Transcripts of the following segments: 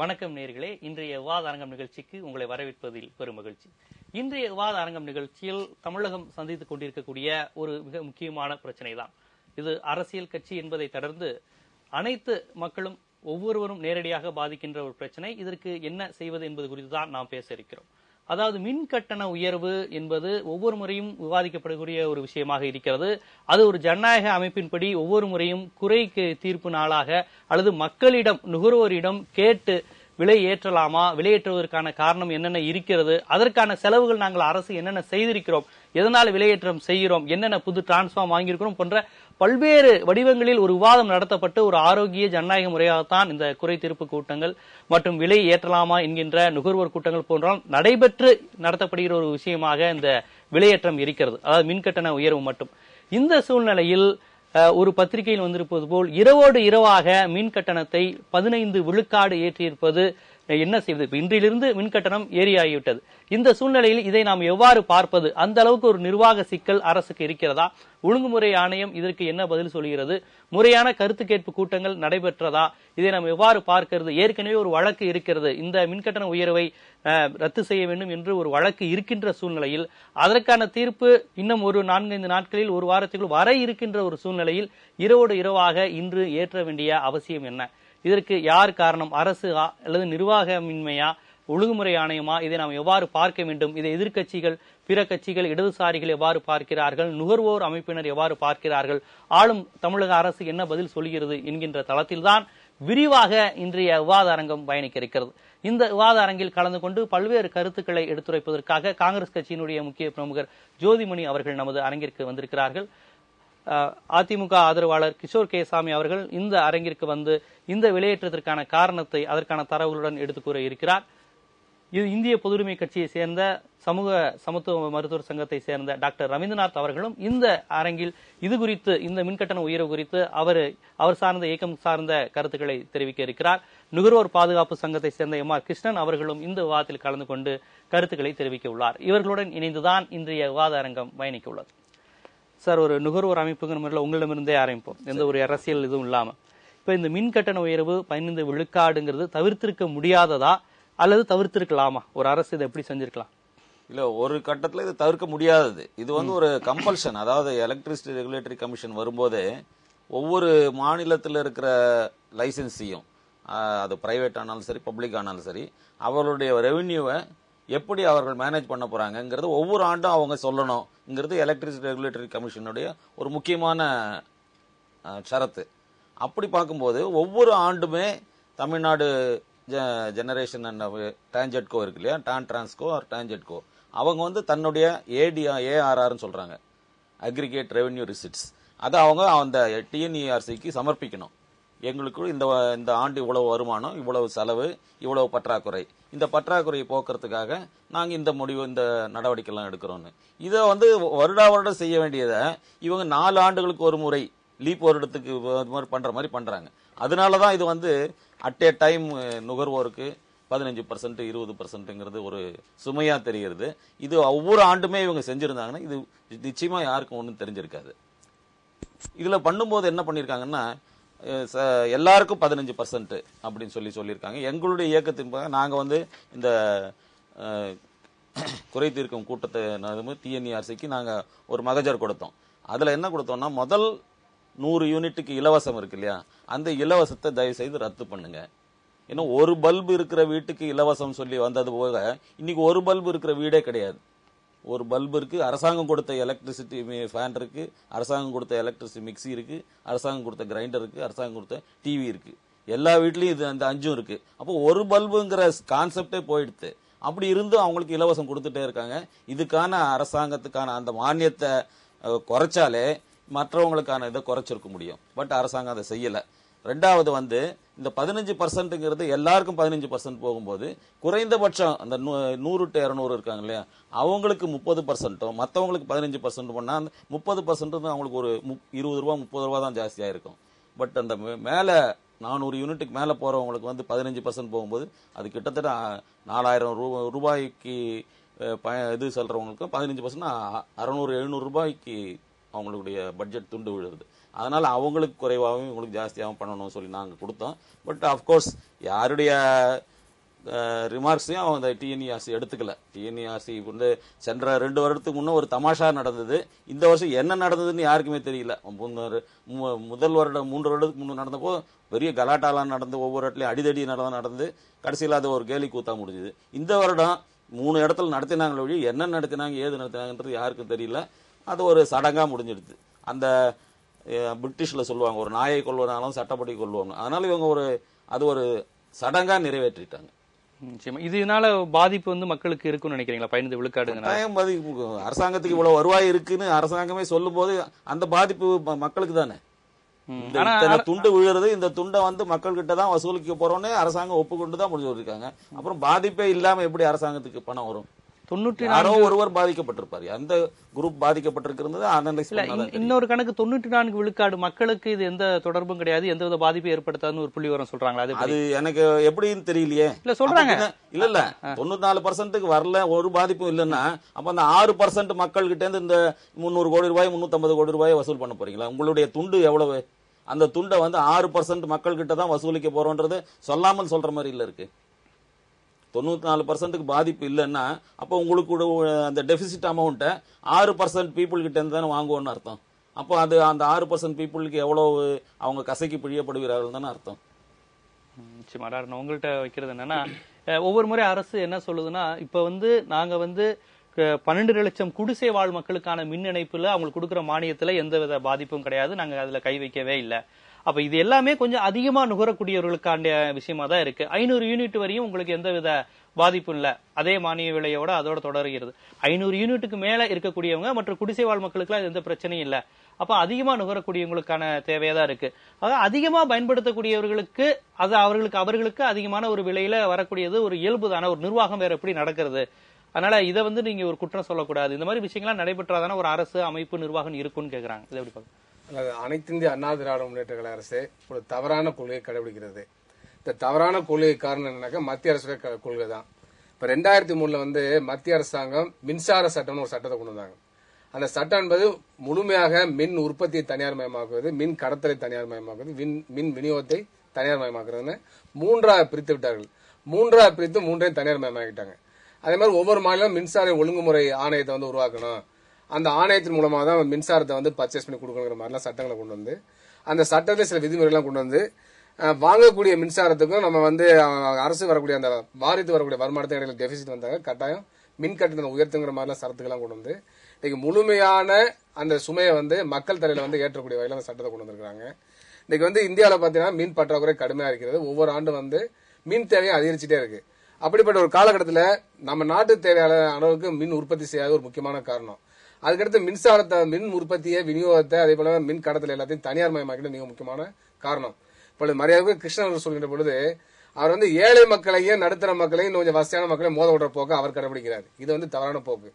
வணக்கம் நேயர்களே, இன்றைய விவாத அரங்கம் நிகழ்ச்சிக்கு உங்களை வரவேற்பதில் பெரும் மகிழ்ச்சி. இன்றைய விவாத அரங்கம் நிகழ்ச்சியில் தமிழகம் சந்தித்துக் கொண்டிருக்கக்கூடிய ஒரு மிக முக்கியமான பிரச்சனை தான் இது. அரசியல் கட்சி என்பதை தொடர்ந்து அனைத்து மக்களும் ஒவ்வொருவரும் நேரடியாக பாதிக்கின்ற ஒரு பிரச்சனை. இதற்கு என்ன செய்வது என்பது குறித்து தான் நாம் பேச இருக்கிறோம். அதாவது மின் கட்டண உயர்வு என்பது ஒவ்வொரு முறையும் விவாதிக்கப்படக்கூடிய ஒரு விஷயமாக இருக்கிறது. அது ஒரு ஜனநாயக அமைப்பின்படி ஒவ்வொரு முறையும் குறைக்கு தீர்ப்பு நாளாக அல்லது மக்களிடம் நுகர்வோரிடம் கேட்டு விலை ஏற்றலாமா, விலையேற்றுவதற்கான காரணம் என்னென்ன இருக்கிறது, அதற்கான செலவுகள் நாங்கள் அரசு என்னென்ன செய்திருக்கிறோம், எதனால் விலையேற்றம் செய்கிறோம், என்னென்ன புது டிரான்ஸ்ஃபார்ம் வாங்கியிருக்கிறோம் போன்ற பல்வேறு வடிவங்களில் ஒரு விவாதம் நடத்தப்பட்டு ஒரு ஆரோக்கிய ஜனநாயக முறையாகத்தான் இந்த குறை தீர்ப்பு கூட்டங்கள் மற்றும் விலை ஏற்றலாமா என்கின்ற நுகர்வோர் கூட்டங்கள் போன்றால் நடைபெற்று நடத்தப்படுகிற ஒரு விஷயமாக இந்த விலையேற்றம் இருக்கிறது. அதாவது மின்கட்டண உயர்வு மட்டும். இந்த சூழ்நிலையில் ஒரு பத்திரிகையில் வந்திருப்பது போல் இரவோடு இரவாக மின் கட்டணத்தை 15 விழுக்காடு ஏற்றியிருப்பது என்ன செய்வது? இப்ப இன்றிலிருந்து மின் கட்டணம் ஏறியாகிவிட்டது. இந்த சூழ்நிலையில் இதை நாம் எவ்வாறு பார்ப்பது? அந்த அளவுக்கு ஒரு நிர்வாக சிக்கல் அரசுக்கு இருக்கிறதா? ஒழுங்குமுறை ஆணையம் இதற்கு என்ன பதில் சொல்கிறது? முறையான கருத்து கேட்பு கூட்டங்கள் நடைபெற்றதா? இதை நாம் எவ்வாறு பார்க்கிறது? ஏற்கனவே ஒரு வழக்கு இருக்கிறது. இந்த மின்கட்டண உயர்வை ரத்து செய்ய வேண்டும் என்று ஒரு வழக்கு இருக்கின்ற சூழ்நிலையில் அதற்கான தீர்ப்பு இன்னும் ஒரு 4-5 நாட்களில், ஒரு வாரத்துக்குள் வர இருக்கின்ற ஒரு சூழ்நிலையில் இரவோடு இரவாக இன்று ஏற்ற வேண்டிய அவசியம் என்ன? இதற்கு யார் காரணம்? அரசா அல்லது நிர்வாகமின்மையா, ஒழுங்குமுறை ஆணையமா? இதை நாம் எவ்வாறு பார்க்க வேண்டும்? இதை எதிர்க்கட்சிகள், பிற கட்சிகள், இடதுசாரிகள் எவ்வாறு பார்க்கிறார்கள்? நுகர்வோர் அமைப்பினர் எவ்வாறு பார்க்கிறார்கள்? ஆளும் தமிழக அரசு என்ன பதில் சொல்கிறது என்கின்ற தளத்தில்தான் விரிவாக இன்றைய விவாத அரங்கம் பயணிக்க இருக்கிறது. இந்த விவாத அரங்கில் கலந்து கொண்டு பல்வேறு கருத்துக்களை எடுத்துரைப்பதற்காக காங்கிரஸ் கட்சியினுடைய முக்கிய பிரமுகர் ஜோதிமணி அவர்கள் நமது அரங்கிற்கு வந்திருக்கிறார்கள். அதிமுக ஆதரவாளர் கிஷோர் கேசாமி அவர்கள் இந்த அரங்கிற்கு வந்து இந்த விலையேற்றத்திற்கான காரணத்தை அதற்கான தரவுகளுடன் எடுத்துக் கூற இருக்கிறார். இது இந்திய பொதுவுரிமை கட்சியை சேர்ந்த சமூக சமத்துவ மருத்துவர் சங்கத்தை சேர்ந்த டாக்டர் ரவீந்திரநாத் அவர்களும் இந்த அரங்கில் இது குறித்து, இந்த மின்கட்டண உயர்வு குறித்து அவர் சார்ந்த இயக்கம் சார்ந்த கருத்துக்களை தெரிவிக்க இருக்கிறார். நுகர்வோர் பாதுகாப்பு சங்கத்தை சேர்ந்த MR கிருஷ்ணன் அவர்களும் இந்த விவாதத்தில் கலந்து கொண்டு கருத்துக்களை தெரிவிக்க உள்ளார். இவர்களுடன் இணைந்துதான் இன்றைய விவாத அரங்கம் பயணிக்க உள்ளது. சார், ஒரு நுகர்வோர் அமைப்புங்கிற முறையில் உங்களிடமிருந்தே ஆரம்பிப்போம், எந்த ஒரு அரசியல் இதுவும் இல்லாம. இப்ப இந்த மின் கட்டண உயர்வு 15 விழுக்காடுங்கிறது தவிர்த்திருக்க முடியாததா அல்லது தவிர்த்திருக்கலாமா? ஒரு அரசு இதை எப்படி செஞ்சிருக்கலாம்? இல்ல, ஒரு கட்டத்துல இது தவிர்க்க முடியாதது. இது ஒரு கம்பல்ஷன். அதாவது எலக்ட்ரிசிட்டி ரெகுலேட்டரி கமிஷன் வரும்போதே ஒவ்வொரு மாநிலத்தில் இருக்கிற லைசன்ஸையும், அது பிரைவேட் ஆனாலும் சரி, பப்ளிக் ஆனாலும் சரி, அவர்களுடைய ரெவென்யூவை எப்படி அவர்கள் மேனேஜ் பண்ண போறாங்கிறது ஒவ்வொரு ஆண்டும் அவங்க சொல்லணும்ங்கிறது எலக்ட்ரிசிட்டி ரெகுலேட்டரி கமிஷனுடைய ஒரு முக்கியமான ஷரத்து. அப்படி பார்க்கும்போது ஒவ்வொரு ஆண்டுமே தமிழ்நாடு ஜெனரேஷன் அண்ட் டான்ஜெட்கோ இருக்கு இல்லையா, டான்ட்ரான்ஸ்கோ ஆர் டான்ஜெட்கோ, அவங்க தன்னுடைய ஏஆர்ஆர்னு சொல்றாங்க, அக்ரிகேட் ரெவென்யூ ரிசிட்ஸ், அதை அவங்க அந்த டிஎன்இஆர்சிக்கு சமர்ப்பிக்கணும். எங்களுக்கு இந்த ஆண்டு இவ்வளவு வருமானம், இவ்வளவு செலவு, இவ்வளவு பற்றாக்குறை, இந்த பற்றாக்குறையை போக்குறதுக்காக நாங்க இந்த நடவடிக்கைலாம் எடுக்கிறோம்னு. இதை வருடா வருடம் செய்ய வேண்டியதை இவங்க 4 ஆண்டுகளுக்கு ஒரு முறை லீப் வருடத்துக்கு பண்ற மாதிரி பண்றாங்க. அதனாலதான் இது அட் ஏ டைம் நுகர்வோருக்கு 15%, 20%ங்கிறது ஒரு சுமையா தெரிகிறது. இது ஒவ்வொரு ஆண்டுமே இவங்க செஞ்சிருந்தாங்கன்னா இது நிச்சயமா யாருக்கும் ஒன்றும் தெரிஞ்சிருக்காது. இதுல பண்ணும்போது என்ன பண்ணிருக்காங்கன்னா, எல்லாருக்கும் 15% அப்படின்னு சொல்லியிருக்காங்க. எங்களுடைய இயக்கத்தின் நாங்க இந்த குறை தீர்க்கும் கூட்டத்தை டிஎன்இஆர்சிக்கு நாங்க ஒரு மகஜர் கொடுத்தோம். அதுல என்ன கொடுத்தோம்னா, முதல் 100 யூனிட்டுக்கு இலவசம் இருக்கு இல்லையா, அந்த இலவசத்தை தயவு செய்து ரத்து பண்ணுங்க. ஏன்னா ஒரு பல்பு இருக்கிற வீட்டுக்கு இலவசம் சொல்லி வந்தது போக இன்னைக்கு ஒரு பல்பு இருக்கிற வீடே கிடையாது. ஒரு பல்பு இருக்கு, அரசாங்கம் கொடுத்த எலக்ட்ரிசிட்டி ஃபேன் இருக்கு, அரசாங்கம் கொடுத்த எலக்ட்ரிசிட்டி மிக்சி இருக்கு, அரசாங்கம் கொடுத்த கிரைண்டர் இருக்கு, அரசாங்கம் கொடுத்த டிவி இருக்கு. எல்லா வீட்லயும் இது அந்த 5 இருக்கு. அப்போ ஒரு பல்புங்கிற கான்செப்டே போயிடுது. அப்படி இருந்தும் அவங்களுக்கு இலவசம் கொடுத்துட்டே இருக்காங்க. இதுக்கான அரசாங்கத்துக்கான அந்த மானியத்தை குறைச்சாலே மற்றவங்களுக்கான இதை குறைச்சிருக்க முடியும். பட் அரசாங்கம் அதை செய்யல. ரெண்டாவது இந்த 15%ங்கிறது எல்லாருக்கும் 15% போகும்போது குறைந்தபட்சம் அந்த 100 to 200 இருக்காங்க இல்லையா, அவங்களுக்கு 30%, மற்றவங்களுக்கு 15% பண்ணா அந்த 30% அவங்களுக்கு ஒரு 20 ரூபா 30 ரூபா தான் ஜாஸ்தியா இருக்கும். பட் அந்த மேல 400 யூனிட்டுக்கு மேல போறவங்களுக்கு 15% போகும்போது அது கிட்டத்தட்ட 4000 ரூபாய்க்கு இது சொல்றவங்களுக்கு 15% 600-700 ரூபாய்க்கு அவங்களுடைய பட்ஜெட் துண்டு விழுது. அதனால அவங்களுக்கு குறைவாகவும் இவங்களுக்கு ஜாஸ்தியாகவும் பண்ணணும்னு சொல்லி நாங்கள் கொடுத்தோம். பட் அஃப்கோர்ஸ் யாருடைய ரிமார்க்ஸையும் அவங்க டிஎன்இஆர்சி எடுத்துக்கல. டிஎன்இஆர்சி வந்து சென்ற 2 வருடத்துக்கு முன்னே ஒரு தமாஷா நடந்தது. இந்த வருஷம் என்ன நடந்ததுன்னு யாருக்குமே தெரியல. முதல் வருடம் 3 வருடத்துக்கு முன்னே நடந்தப்போ பெரிய கலாட்டாலாம் நடந்து ஒவ்வொரு இடத்துலையும் அடிதடி நடந்து கடைசியில் அது ஒரு கேலி கூத்தா முடிஞ்சுது. இந்த வருடம் 3 இடத்துல நடத்தினாங்களே ஒழி என்ன நடத்தினாங்க ஏது நடத்தினாங்கன்றது யாருக்கும் தெரியல. அது ஒரு சடங்கா முடிஞ்சிடுது. அந்த பிரிட்டிஷ்ல சொல்லுவாங்க ஒரு நாயை கொள்வதாலும் சட்டப்படி கொள்வாங்க. அதனால இவங்க அது ஒரு சடங்கா நிறைவேற்றிட்டாங்க. இதனால பாதிப்பு வந்து மக்களுக்கு இருக்குன்னு நினைக்கிறீங்களா? 15 விழுக்காடு அரசாங்கத்துக்கு இவ்வளவு வருவாய் இருக்குன்னு அரசாங்கமே சொல்லும் போது அந்த பாதிப்பு மக்களுக்கு தானே. துண்டு விழுறது, இந்த துண்டை வந்து மக்கள் கிட்ட தான் வசூலிக்க போறோம்னு அரசாங்கம் ஒப்புக்கொண்டு தான் முடிஞ்சு இருக்காங்க. அப்புறம் பாதிப்பே இல்லாம எப்படி அரசாங்கத்துக்கு பணம் வரும்? 94 ஒருவர் பாதிக்கப்பட்டிருப்பாரு. அந்த குரூப் பாதிக்கப்பட்டிருக்கிறது அனலைஸ் பண்ணல. இன்னொரு கணக்கு 94 விழுக்காடு மக்களுக்கு இது எந்த தொடர்பும் கிடையாது, எந்தவித பாதிப்பை ஏற்படுத்தாதுன்னு ஒரு புள்ளிவிவரம் சொல்றாங்களா? அது எனக்கு எப்படின்னு தெரியலையே. இல்ல சொல்றாங்க இல்ல 94% வரல, ஒரு பாதிப்பும் இல்லைன்னா அப்ப அந்த 6% மக்கள் கிட்ட இருந்து இந்த 300 கோடி ரூபாய் 350 கோடி ரூபாய் வசூல் பண்ண போறீங்களா? உங்களுடைய துண்டு எவ்வளவு? அந்த துண்டை வந்து 6% மக்கள் கிட்ட தான் வசூலிக்க போறோன்றது சொல்லாமல் சொல்ற மாதிரி இல்ல இருக்கு. 94% பாதிப்பு இல்லைன்னா அப்போ உங்களுக்கு அந்த டெபிசிட் அமௌண்ட்டை 6% பீப்புள் கிட்ட இருந்து தானே வாங்குவோம்னு அர்த்தம். அப்போ அது அந்த 6% பீப்புளுக்கு எவ்வளவு அவங்க கசைக்கு பிழியப்படுகிறார்கள் தானே அர்த்தம். உங்கள்கிட்ட வைக்கிறது என்னன்னா, ஒவ்வொரு முறை அரசு என்ன சொல்லுதுன்னா, இப்ப வந்து நாங்க வந்து 12 லட்சம் குடிசை வாழ் மக்களுக்கான மின் இணைப்புல அவங்களுக்கு கொடுக்குற மானியத்துல எந்தவித பாதிப்பும் கிடையாது, நாங்க அதுல கை வைக்கவே இல்லை. அப்ப இது எல்லாமே கொஞ்சம் அதிகமா நுகரக்கூடியவர்களுக்கான விஷயமா தான் இருக்கு. 500 யூனிட் வரையும் உங்களுக்கு எந்தவித பாதிப்பும் இல்ல, அதே மானிய விலையோட அதோட தொடர்கிறது. 500 யூனிட்டுக்கு மேல இருக்கக்கூடியவங்க மற்றும் குடிசை வாழ் மக்களுக்கு எந்த பிரச்சனையும் இல்ல. அப்ப அதிகமா நுகரக்கூடியவங்களுக்கான தேவையதான் இருக்கு. அதாவது அதிகமா பயன்படுத்தக்கூடியவர்களுக்கு அது அவர்களுக்கு அதிகமான ஒரு விலையில வரக்கூடியது ஒரு இயல்பு தானே. ஒரு நிர்வாகம் வேற எப்படி நடக்கிறது? அதனால இதை வந்து நீங்க ஒரு குற்றம் சொல்லக்கூடாது. இந்த மாதிரி விஷயங்கள்லாம் நடைபெற்றாதானே ஒரு அரசு அமைப்பு நிர்வாகம் இருக்குன்னு கேக்குறாங்க. இதை எப்படி பாக்க? அனைத்து இந்திய அண்ணா திராவிட முன்னேற்ற கழக அரசு ஒரு தவறான கொள்கையை கடைபிடிக்கிறது. இந்த தவறான கொள்கை காரணம் என்னன்னாக்கா மத்திய அரசுடைய கொள்கை தான். இப்ப 2003 வந்து மத்திய அரசாங்கம் மின்சார சட்டம்னு ஒரு சட்டத்தை கொண்டு வந்தாங்க. அந்த சட்டம் என்பது முழுமையாக மின் உற்பத்தியை தனியார் மயமாக்குவது, மின் கடத்தலை தனியார் மயமாக்குவது, மின் விநியோகத்தை தனியார் மயமாக்குறதுன்னு 3ஆக பிரித்து விட்டார்கள். 3ஆக பிரித்து 3ஐயும் தனியார் மயமாக்கிட்டாங்க. அதே மாதிரி ஒவ்வொரு மாநிலம் மின்சார ஒழுங்குமுறை ஆணையத்தை வந்து உருவாக்கணும். அந்த ஆணையத்தின் மூலமாக தான் மின்சாரத்தை வந்து பர்ச்சேஸ் பண்ணி கொடுக்கணுங்கிற மாதிரிலாம் சட்டங்களை கொண்டு வந்து, அந்த சட்டத்தில் சில விதிமுறைகள்லாம் கொண்டு வந்து வாங்கக்கூடிய மின்சாரத்துக்கும் நம்ம வந்து அரசு வரக்கூடிய அந்த வாரித்து வரக்கூடிய வருமானத்தை இடையில டெபிசிட் வந்தாங்க, கட்டாயம் மின் கட்டணத்தை உயர்த்துங்கிற மாதிரிலாம் சரத்துக்கெல்லாம் கொண்டு வந்து இன்னைக்கு முழுமையான அந்த சுமையை வந்து மக்கள் தலையில வந்து ஏற்றக்கூடிய வகையில் அந்த சட்டத்தை கொண்டு வந்திருக்காங்க. இன்னைக்கு வந்து இந்தியாவில் பார்த்தீங்கன்னா மின் பற்றாக்குறை கடுமையா இருக்கிறது. ஒவ்வொரு ஆண்டு வந்து மின் தேவையும் அதிகரிச்சுட்டே இருக்கு. அப்படிப்பட்ட ஒரு காலகட்டத்தில் நம்ம நாட்டு தேவையான அளவுக்கு மின் உற்பத்தி செய்யாத ஒரு முக்கியமான காரணம். அதுக்கடுத்து மின்சாரத்தை, மின் உற்பத்தியை, விநியோகத்தை, அதே போல மின் கடத்தல் எல்லாத்தையும் தனியார் மயமாக்கிட்டு மிக முக்கியமான காரணம். இப்பொழுது மரியாதை கிருஷ்ணன் சொல்கின்ற பொழுது அவர் வந்து ஏழை மக்களையும் நடுத்தர மக்களையும் கொஞ்சம் வசதியான மக்களையும் மோத விடுற போக்கு அவர் கடைபிடிக்கிறார். இது வந்து தவறான போக்கு.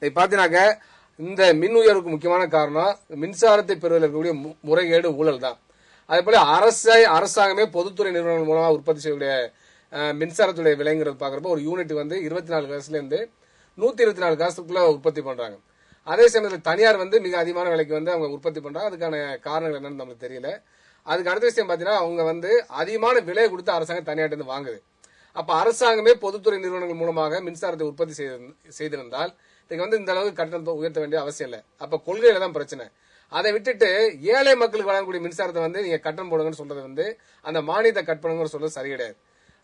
இதை பார்த்தீங்கன்னாக்க இந்த மின் உயர்வுக்கு முக்கியமான காரணம் மின்சாரத்தை பெறுவதில் இருக்கக்கூடிய முறைகேடு, ஊழல் தான். அதே போல அரசாங்கமே பொதுத்துறை நிறுவனங்கள் மூலமா உற்பத்தி செய்யக்கூடிய மின்சாரத்துடைய விலைங்கிறது பாக்குறப்ப ஒரு யூனிட் வந்து 24 காசுல இருந்து 124 காசுக்குள்ள உற்பத்தி பண்றாங்க. அதே சமயத்தில் தனியார் வந்து மிக அதிகமான விலைக்கு வந்து அவங்க உற்பத்தி பண்றாங்க. அதுக்கான காரணங்கள் என்னன்னு நமக்கு தெரியல. அதுக்கு அடுத்த விஷயம் பாத்தீங்கன்னா அவங்க வந்து அதிகமான விலையை கொடுத்து அரசாங்கம் தனியார்ட்ட இருந்து வாங்குது. அப்ப அரசாங்கமே பொதுத்துறை நிறுவனங்கள் மூலமாக மின்சாரத்தை உற்பத்தி செய்திருந்தால் இதுக்கு வந்து இந்த அளவுக்கு கட்டணத்தை உயர்த்த வேண்டிய அவசியம் இல்லை. அப்ப கொள்கையில தான் பிரச்சனை. அதை விட்டுட்டு ஏழை மக்களுக்கு வழங்கக்கூடிய மின்சாரத்தை வந்து நீங்க கட்டணம் போடுங்கன்னு சொல்றது வந்து அந்த மானியத்தை கட் பண்ணுங்கன்னு சொல்றது சரி கிடையாது.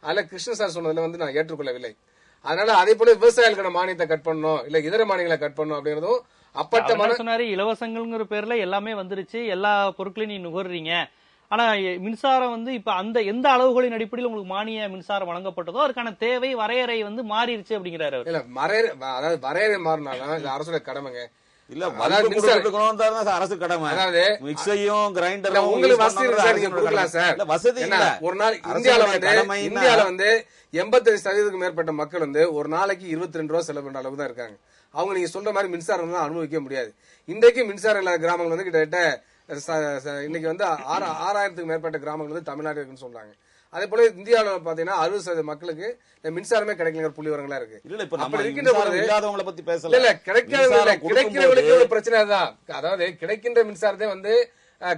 அதுல கிருஷ்ண சார் சொன்னதுல வந்து நான் ஏற்றுக்கொள்ளவில்லை. அதனால அதே போல விவசாயிகளுக்கான மானியத்தை கட் பண்ணணும், இல்ல இதர மானியங்களை கட் பண்ணணும் அப்படிங்கறதும் அப்பட்டமான சொன்னாரு. இலவசங்கள்ங்கிற பேர்ல எல்லாமே வந்துருச்சு, எல்லா பொருட்களையும் நீ நுகர்றீங்க. ஆனா மின்சாரம் வந்து இப்ப அந்த எந்த அளவுகளின் அடிப்படையில் உங்களுக்கு மானிய மின்சாரம் வழங்கப்பட்டதோ அதுக்கான தேவை வரையறை வந்து மாறிடுச்சு அப்படிங்கிறாரு. இல்ல அதாவது வரையறை மாறினாலும் இது அரசுடைய கடமைங்க. இல்ல அரசு கடமை. அதாவது மிக்ஸையும் கிரைண்டரும் உங்களுக்கு வசதி நீங்க கொடுக்கலாம் சார். வசதி இல்ல. ஒரு நாள் இந்தியால வந்து 85% மேற்பட்ட மக்கள் வந்து ஒரு நாளைக்கு 22 ரூபாய் செலவு பண்ற அளவுக்கு தான் இருக்காங்க. அவங்க நீங்க சொல்ற மாதிரி மின்சாரம் தான் அனுபவிக்க முடியாது. இன்றைக்கு மின்சாரம் இல்லாத கிராமங்கள் வந்து கிட்டத்தட்ட இன்னைக்கு வந்து 6000க்கு மேற்பட்ட கிராமங்கள் வந்து தமிழ்நாடு இருக்குன்னு சொல்றாங்க. அதே போல இந்தியாவில் பாத்தீங்கன்னா 60% மக்களுக்கு இந்த மின்சாரமே கிடைக்கலங்கிற புள்ளி விவரங்களா இருக்கு. இல்ல இப்ப அப்படி நம்ம இருக்கின்ற போது இல்லாதவங்களை பத்தி பேசல. இல்ல கிடைக்கிறவங்களுக்கு ஒரு பிரச்சனை தான். அதாவது கிடைக்கின்ற மின்சாரத்தை வந்து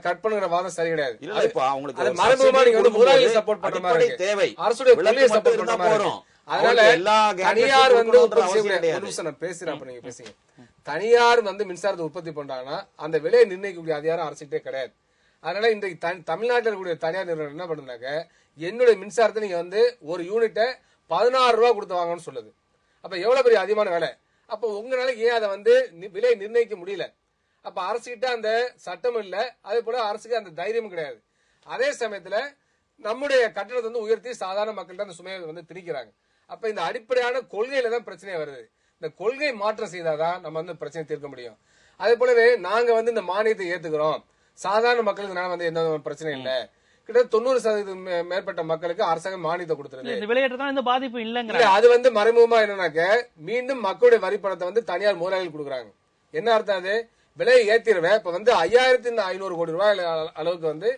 கட் பண்ணுற வாதம் சரி கிடையாது. இல்ல இப்ப அவங்களுக்கு மறைமுகமா நீங்க வந்து முதலாளி சப்போர்ட் பண்ற மாதிரி இருக்கு, தேவை அரசுடைய கொள்கையை சப்போர்ட் பண்ற மாதிரி இருக்கு. அதனால தனியார் வந்து நான் பேசுறேன், அப்ப நீங்க பேசுங்க. தனியார் வந்து மின்சாரத்தை உற்பத்தி பண்றாங்கன்னா அந்த விலையை நிர்ணயிக்கக்கூடிய அதிகாரம் அரசுகிட்டே கிடையாது. அதனால இன்றைக்கு தமிழ்நாட்டில் இருக்கக்கூடிய தனியார் நிறுவனம் என்ன பண்ணுனாக்க, என்னுடைய மின்சாரத்தை நீங்க வந்து ஒரு யூனிட்டை 16 ரூபாய் கொடுத்து வாங்கன்னு சொல்லுது. அப்ப எவ்வளவு பெரிய அதிகமான விலை. அப்ப உங்களால ஏன் அதை வந்து விலை நிர்ணயிக்க முடியல? அப்ப அரசுகிட்ட அந்த சட்டம் இல்ல, அதே போல அரசுக்கு அந்த தைரியமும் கிடையாது. அதே சமயத்துல நம்முடைய கட்டணத்தை வந்து உயர்த்தி சாதாரண மக்கள்கிட்ட அந்த சுமையை வந்து திணிக்கிறாங்க. அப்ப இந்த அடிப்படையான கொள்கையில தான் பிரச்சனை வருது. இந்த கொள்கை மாற்றம் செய்தாதான் நம்ம வந்து பிரச்சனை தீர்க்க முடியும். அதே போலவே நாங்க வந்து இந்த மானியத்தை ஏத்துக்கிறோம், சாதாரண மக்களுக்கு வந்து எந்த பிரச்சனை இல்ல, கிட்டத்தட்ட 90% மேற்பட்ட மக்களுக்கு அரசாங்கம் மானியத்தை கொடுத்துருது. பாதிப்பு இல்ல. அது வந்து மறைமுகமா என்னன்னாக்க மீண்டும் மக்களுடைய வரி பணத்தை வந்து தனியார் முதலாளிகள் கொடுக்குறாங்க. என்ன அர்த்தம்? அது விலையை ஏத்திடுவேன். இப்ப வந்து 5500 கோடி ரூபாய் அளவுக்கு வந்து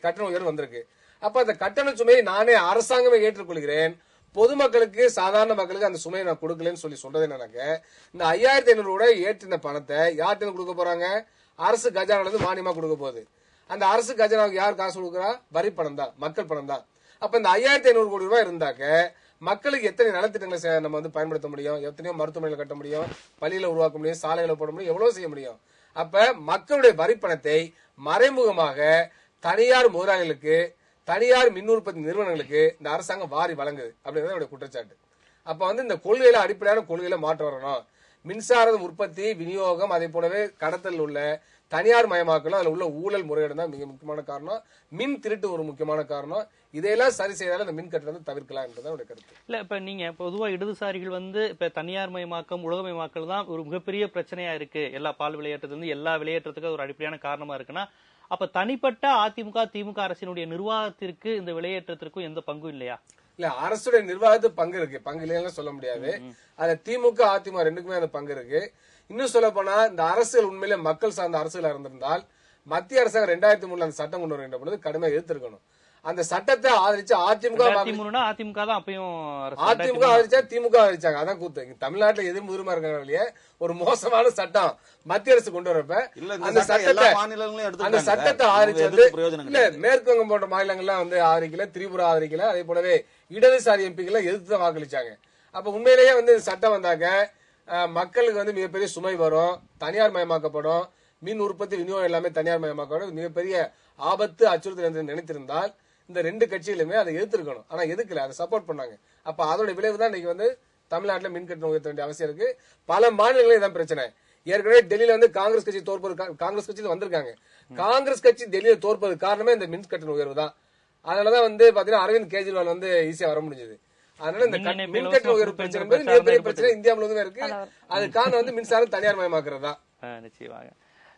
கட்டண உயர்வு வந்திருக்கு. அப்ப அந்த கட்டண சுமையை நானே அரசாங்கமே ஏற்றுக்கொள்கிறேன், பொதுமக்களுக்கு சாதாரண மக்களுக்கு அந்த சுமையை நான் கொடுக்கலன்னு சொல்றது என்னன்னாக்க, இந்த 5500 ரூபாய் ஏற்றின பணத்தை யார்கிட்ட கொடுக்க போறாங்க? அரசு கஜானால இருந்து மானியமா கொடுக்க போகுது. அந்த அரசு கஜானாவுக்கு யார் காசு கொடுக்குறா? வரி பணம் தான், மக்கள் பணம் தான். அப்ப இந்த 5500 கோடி ரூபாய் இருந்தாக்க மக்களுக்கு எத்தனை நலத்திட்டங்களை நம்ம வந்து பயன்படுத்த முடியும், எத்தனையோ மருத்துவமனைகளை கட்ட முடியும், பள்ளியில உருவாக்க முடியும், சாலைகளை போட முடியும், எவ்வளவு செய்ய முடியும். அப்ப மக்களுடைய வரி பணத்தை மறைமுகமாக தனியார் முதலாளிகளுக்கு, தனியார் மின் உற்பத்தி நிறுவனங்களுக்கு இந்த அரசாங்கம் வாரி வழங்குது அப்படிங்கிறது குற்றச்சாட்டு. அப்ப வந்து இந்த கொள்கையில அடிப்படையான கொள்கையில மாற்றம் வரணும். மின்சார உற்பத்தி, விநியோகம், அதே போலவே கடத்தல் உள்ள தனியார் மயமாக்கலும் அதுல உள்ள ஊழல் முறையீடு தான் மிக முக்கியமான காரணம். மின் திருட்டு ஒரு முக்கியமான காரணம். இதையெல்லாம் சரி செய்தாலும் இந்த மின் கட்டணத்தை தவிர்க்கலாம் என்றதான் கருத்து. இல்ல இப்ப நீங்க பொதுவா இடதுசாரிகள் வந்து இப்ப தனியார் மயமாக்கம், உலகமயமாக்கல் தான் ஒரு மிகப்பெரிய பிரச்சனையா இருக்கு, எல்லா பால் விளையாட்டுல எல்லா விளையாட்டுறதுக்கு ஒரு அடிப்படையான காரணமா இருக்குன்னா, அப்ப தனிப்பட்ட அதிமுக திமுக அரசினுடைய நிர்வாகத்திற்கு இந்த விளையாட்டுறதுக்கும் எந்த பங்கும் இல்லையா? இல்ல, அரசுடைய நிர்வாகத்துக்கு பங்கு இருக்கு, பங்கு இல்லைன்னு சொல்ல முடியாது. அது திமுக அதிமுக ரெண்டுக்குமே அந்த பங்கு இருக்கு. இன்னும் சொல்ல போனா இந்த அரசுகள் உண்மையிலே மக்கள் சார்ந்த அரசுகளா இருந்திருந்தால் மத்திய அரசாங்கம் 2003 அந்த சட்டம் கொண்டு வருகின்ற பொழுது கடுமையாக எதிர்த்திருக்கணும். அந்த சட்டத்தை ஆதரிச்சு அதிமுக தான் அப்பயும் அதிமுக ஆதரிச்சா திமுக ஆதரிச்சாங்க. அதான் கூத்து. தமிழ்நாட்டுல எதிர் முதிர்மா இருக்காங்க இல்லையே, ஒரு மோசமான சட்டம் மத்திய அரசு கொண்டு வரப்ப அந்த சட்டத்தை ஆதரிச்சு வந்து இல்ல மேற்கு வங்கம் போன்ற மாநிலங்கள்லாம் வந்து ஆதரிக்கல, திரிபுரா ஆதரிக்கல, அதே போலவே இடதுசாரி எம்பிக்கள் எதிர்த்து தான் வாக்களிச்சாங்க. அப்ப உண்மையிலேயே வந்து சட்டம் வந்தாக்க மக்களுக்கு வந்து மிகப்பெரிய சுமை வரும், தனியார் மயமாக்கப்படும், மின் உற்பத்தி விநியோகம் எல்லாமே தனியார் மயமாக்கப்படும், மிகப்பெரிய ஆபத்து அச்சுறுத்தல் என்று நினைத்திருந்தால் இந்த ரெண்டு கட்சிகளுமே அதை எதிர்த்திருக்கணும். ஆனா எதுக்கல, அதை சப்போர்ட் பண்ணாங்க. அப்ப அதோட விளைவு தான் இன்னைக்கு வந்து தமிழ்நாட்டில் மின் கட்டணம் உயர்த்த வேண்டிய அவசியம் இருக்கு. பல மாநிலங்களில் இதான் பிரச்சனை. ஏற்கனவே டெல்லியில வந்து காங்கிரஸ் கட்சி தோற்பது, காங்கிரஸ் கட்சியில வந்திருக்காங்க. காங்கிரஸ் கட்சி டெல்லியில தோற்பது காரணமே இந்த மின் கட்டண உயர்வு தான். அதனாலதான் வந்து பாத்தீங்கன்னா அரவிந்த் கெஜ்ரிவால் வந்து ஈஸியா வர முடிஞ்சது. அதனால இந்த மின் கட்டண உயர்வு பிரச்சனை மிகப்பெரிய பிரச்சனை இந்தியா முழுவதும் இருக்கு. அதுக்கான வந்து மின்சாரம் தனியார் மயமாக்குறதா. நிச்சயமாக.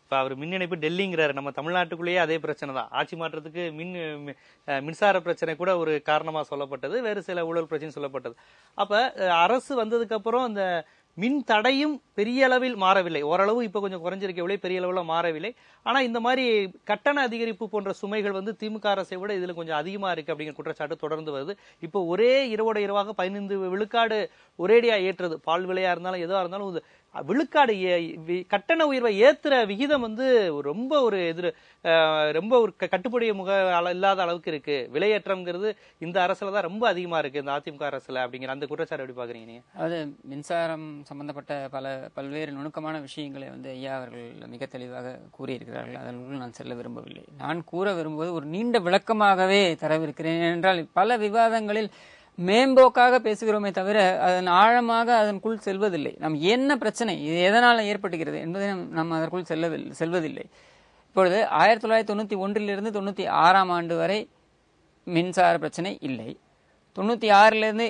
இப்ப அவர் மின் இணைப்பு டெல்லிங்கிறாரு, நம்ம தமிழ்நாட்டுக்குள்ளேயே அதே பிரச்சனை தான். ஆட்சி மாற்றத்துக்கு மின்சார பிரச்சனை கூட ஒரு காரணமா சொல்லப்பட்டது, வேறு சில ஊழல் பிரச்சனை சொல்லப்பட்டது. அப்ப அரசு வந்ததுக்கு அப்புறம் அந்த மின் தடையும் பெரிய அளவில் மாறவில்லை, ஓரளவு இப்ப கொஞ்சம் குறைஞ்சிருக்கவில்லை, பெரிய அளவுல மாறவில்லை. ஆனா இந்த மாதிரி கட்டண அதிகரிப்பு போன்ற சுமைகள் வந்து திமுக அரசை விட இதுல கொஞ்சம் அதிகமா இருக்கு அப்படிங்கிற குற்றச்சாட்டு தொடர்ந்து வருது. இப்போ ஒரே இரவோட இரவாக 15 விழுக்காடு ஒரேடியா ஏற்றுறது, பால் விலையா இருந்தாலும் எதுவா இருந்தாலும் விழுக்காடு கட்டண உயர்வை ஏத்துற விகிதம் வந்து ரொம்ப ஒரு ரொம்ப ஒரு கட்டுப்படிய இல்லாத அளவுக்கு இருக்கு. விலையேற்றம்ங்கிறது இந்த அரசுலதான் ரொம்ப அதிகமா இருக்கு, இந்த அதிமுக அரசுல அப்படிங்கிற அந்த குற்றச்சாட்டு எப்படி பாக்குறீங்க நீங்க? அது மின்சாரம் சம்பந்தப்பட்ட பல்வேறு நுணுக்கமான விஷயங்களை வந்து ஐயா அவர்கள் மிக தெளிவாக கூறியிருக்கிறார்கள். அதற்குள் நான் செல்ல விரும்பவில்லை. நான் கூற விரும்புவது ஒரு நீண்ட விளக்கமாகவே தரவிருக்கிறேன். என்றால் பல விவாதங்களில் மேம்போக்காக பேசுகிறோமே தவிர அதன் ஆழமாக அதற்குள் செல்வதில்லை. நம் என்ன பிரச்சனை, இது எதனால் ஏற்பட்டுகிறது என்பதை நாம் அதற்குள் செல்வதில்லை. இப்பொழுது 1991 96 ஆண்டு வரை மின்சார பிரச்சனை இல்லை. 96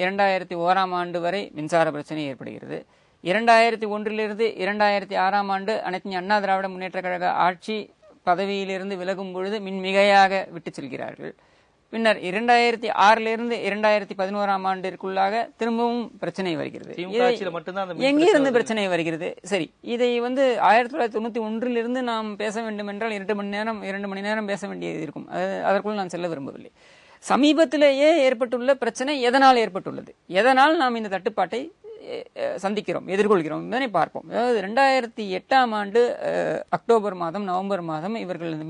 2001 ஆண்டு வரை மின்சார பிரச்சனை ஏற்படுகிறது. 2001 2006 அனைத்து அண்ணா திராவிட முன்னேற்ற கழக ஆட்சி பதவியிலிருந்து விலகும் பொழுது மின்மிகையாக விட்டு செல்கிறார்கள். பின்னர் 2006 2011 ஆண்டிற்குள்ளாக திரும்பவும் பிரச்சனை வருகிறது. எங்கிருந்து பிரச்சனை வருகிறது? சரி, இதை 1991 நாம் பேச வேண்டும் என்றால் 2 மணி நேரம் பேச வேண்டியது இருக்கும். அதற்குள் நான் செல்ல விரும்பவில்லை. சமீபத்திலேயே ஏற்பட்டுள்ள பிரச்சனை எதனால் ஏற்பட்டுள்ளது, எதனால் நாம் இந்த தட்டுப்பாட்டை சந்திக்கிறோம், எதிர்கொள்கிறோம் என்பதை பார்ப்போம். அதாவது 2008 அக்டோபர் மாதம், நவம்பர் மாதம் இவர்கள் அந்த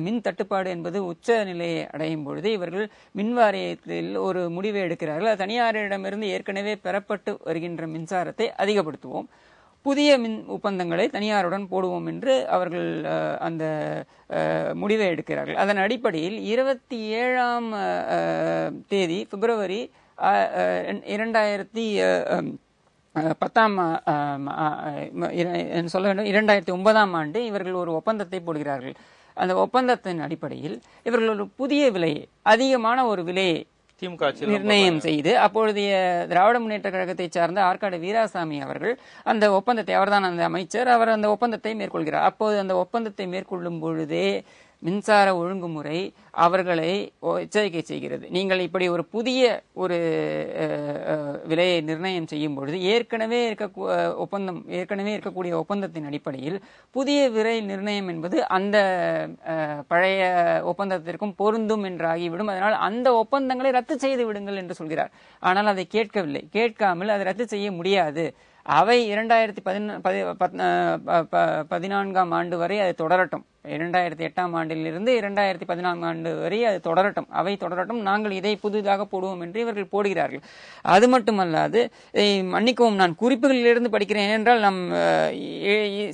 மின் தட்டுப்பாடு என்பது உச்ச நிலையை அடையும் பொழுது இவர்கள் மின் வாரியத்தில் ஒரு முடிவை எடுக்கிறார்கள். தனியாரிடமிருந்து ஏற்கனவே பெறப்பட்டு வருகின்ற மின்சாரத்தை அதிகப்படுத்துவோம், புதிய மின் ஒப்பந்தங்களை தனியாருடன் போடுவோம் என்று அவர்கள் அந்த முடிவை எடுக்கிறார்கள். அதன் அடிப்படையில் 27ஆம் தேதி பிப்ரவரி 2009 ஆண்டு இவர்கள் ஒரு ஒப்பந்தத்தை போடுகிறார்கள். அந்த ஒப்பந்தத்தின் அடிப்படையில் இவர்கள் ஒரு புதிய விலையை, அதிகமான ஒரு விலையை நிர்ணயம் செய்து, அப்பொழுதைய திராவிட முன்னேற்ற கழகத்தை சார்ந்த ஆற்காடு வீராசாமி அவர்கள் அந்த ஒப்பந்தத்தை, அவர்தான் அந்த அமைச்சர், அவர் அந்த ஒப்பந்தத்தை மேற்கொள்கிறார். அப்போது அந்த ஒப்பந்தத்தை மேற்கொள்ளும் பொழுதே மின்சார ஒழுங்குமுறை அவர்களை எச்சரிக்கை செய்கிறது. நீங்கள் இப்படி ஒரு புதிய ஒரு விலையை நிர்ணயம் செய்யும் பொழுது ஏற்கனவே இருக்கக்கூடிய ஒப்பந்தத்தின் அடிப்படையில் புதிய விலை நிர்ணயம் என்பது அந்த பழைய ஒப்பந்தத்திற்கும் பொருந்தும் என்று ஆகிவிடும். அதனால் அந்த ஒப்பந்தங்களை ரத்து செய்து விடுங்கள் என்று சொல்கிறார். ஆனால் அதை கேட்கவில்லை. கேட்காமல் அதை ரத்து செய்ய முடியாது, அவை 2014 ஆண்டு வரை அது தொடரட்டும், 2008 ஆண்டிலிருந்து 2014 ஆண்டு வரை அது தொடரட்டும், அவை தொடரட்டும், நாங்கள் இதை புதிதாக போடுவோம் என்று இவர்கள் போடுகிறார்கள். அது மட்டுமல்லாது, மன்னிக்கவும், நான் குறிப்புகளிலிருந்து படிக்கிறேன், ஏனென்றால் நம்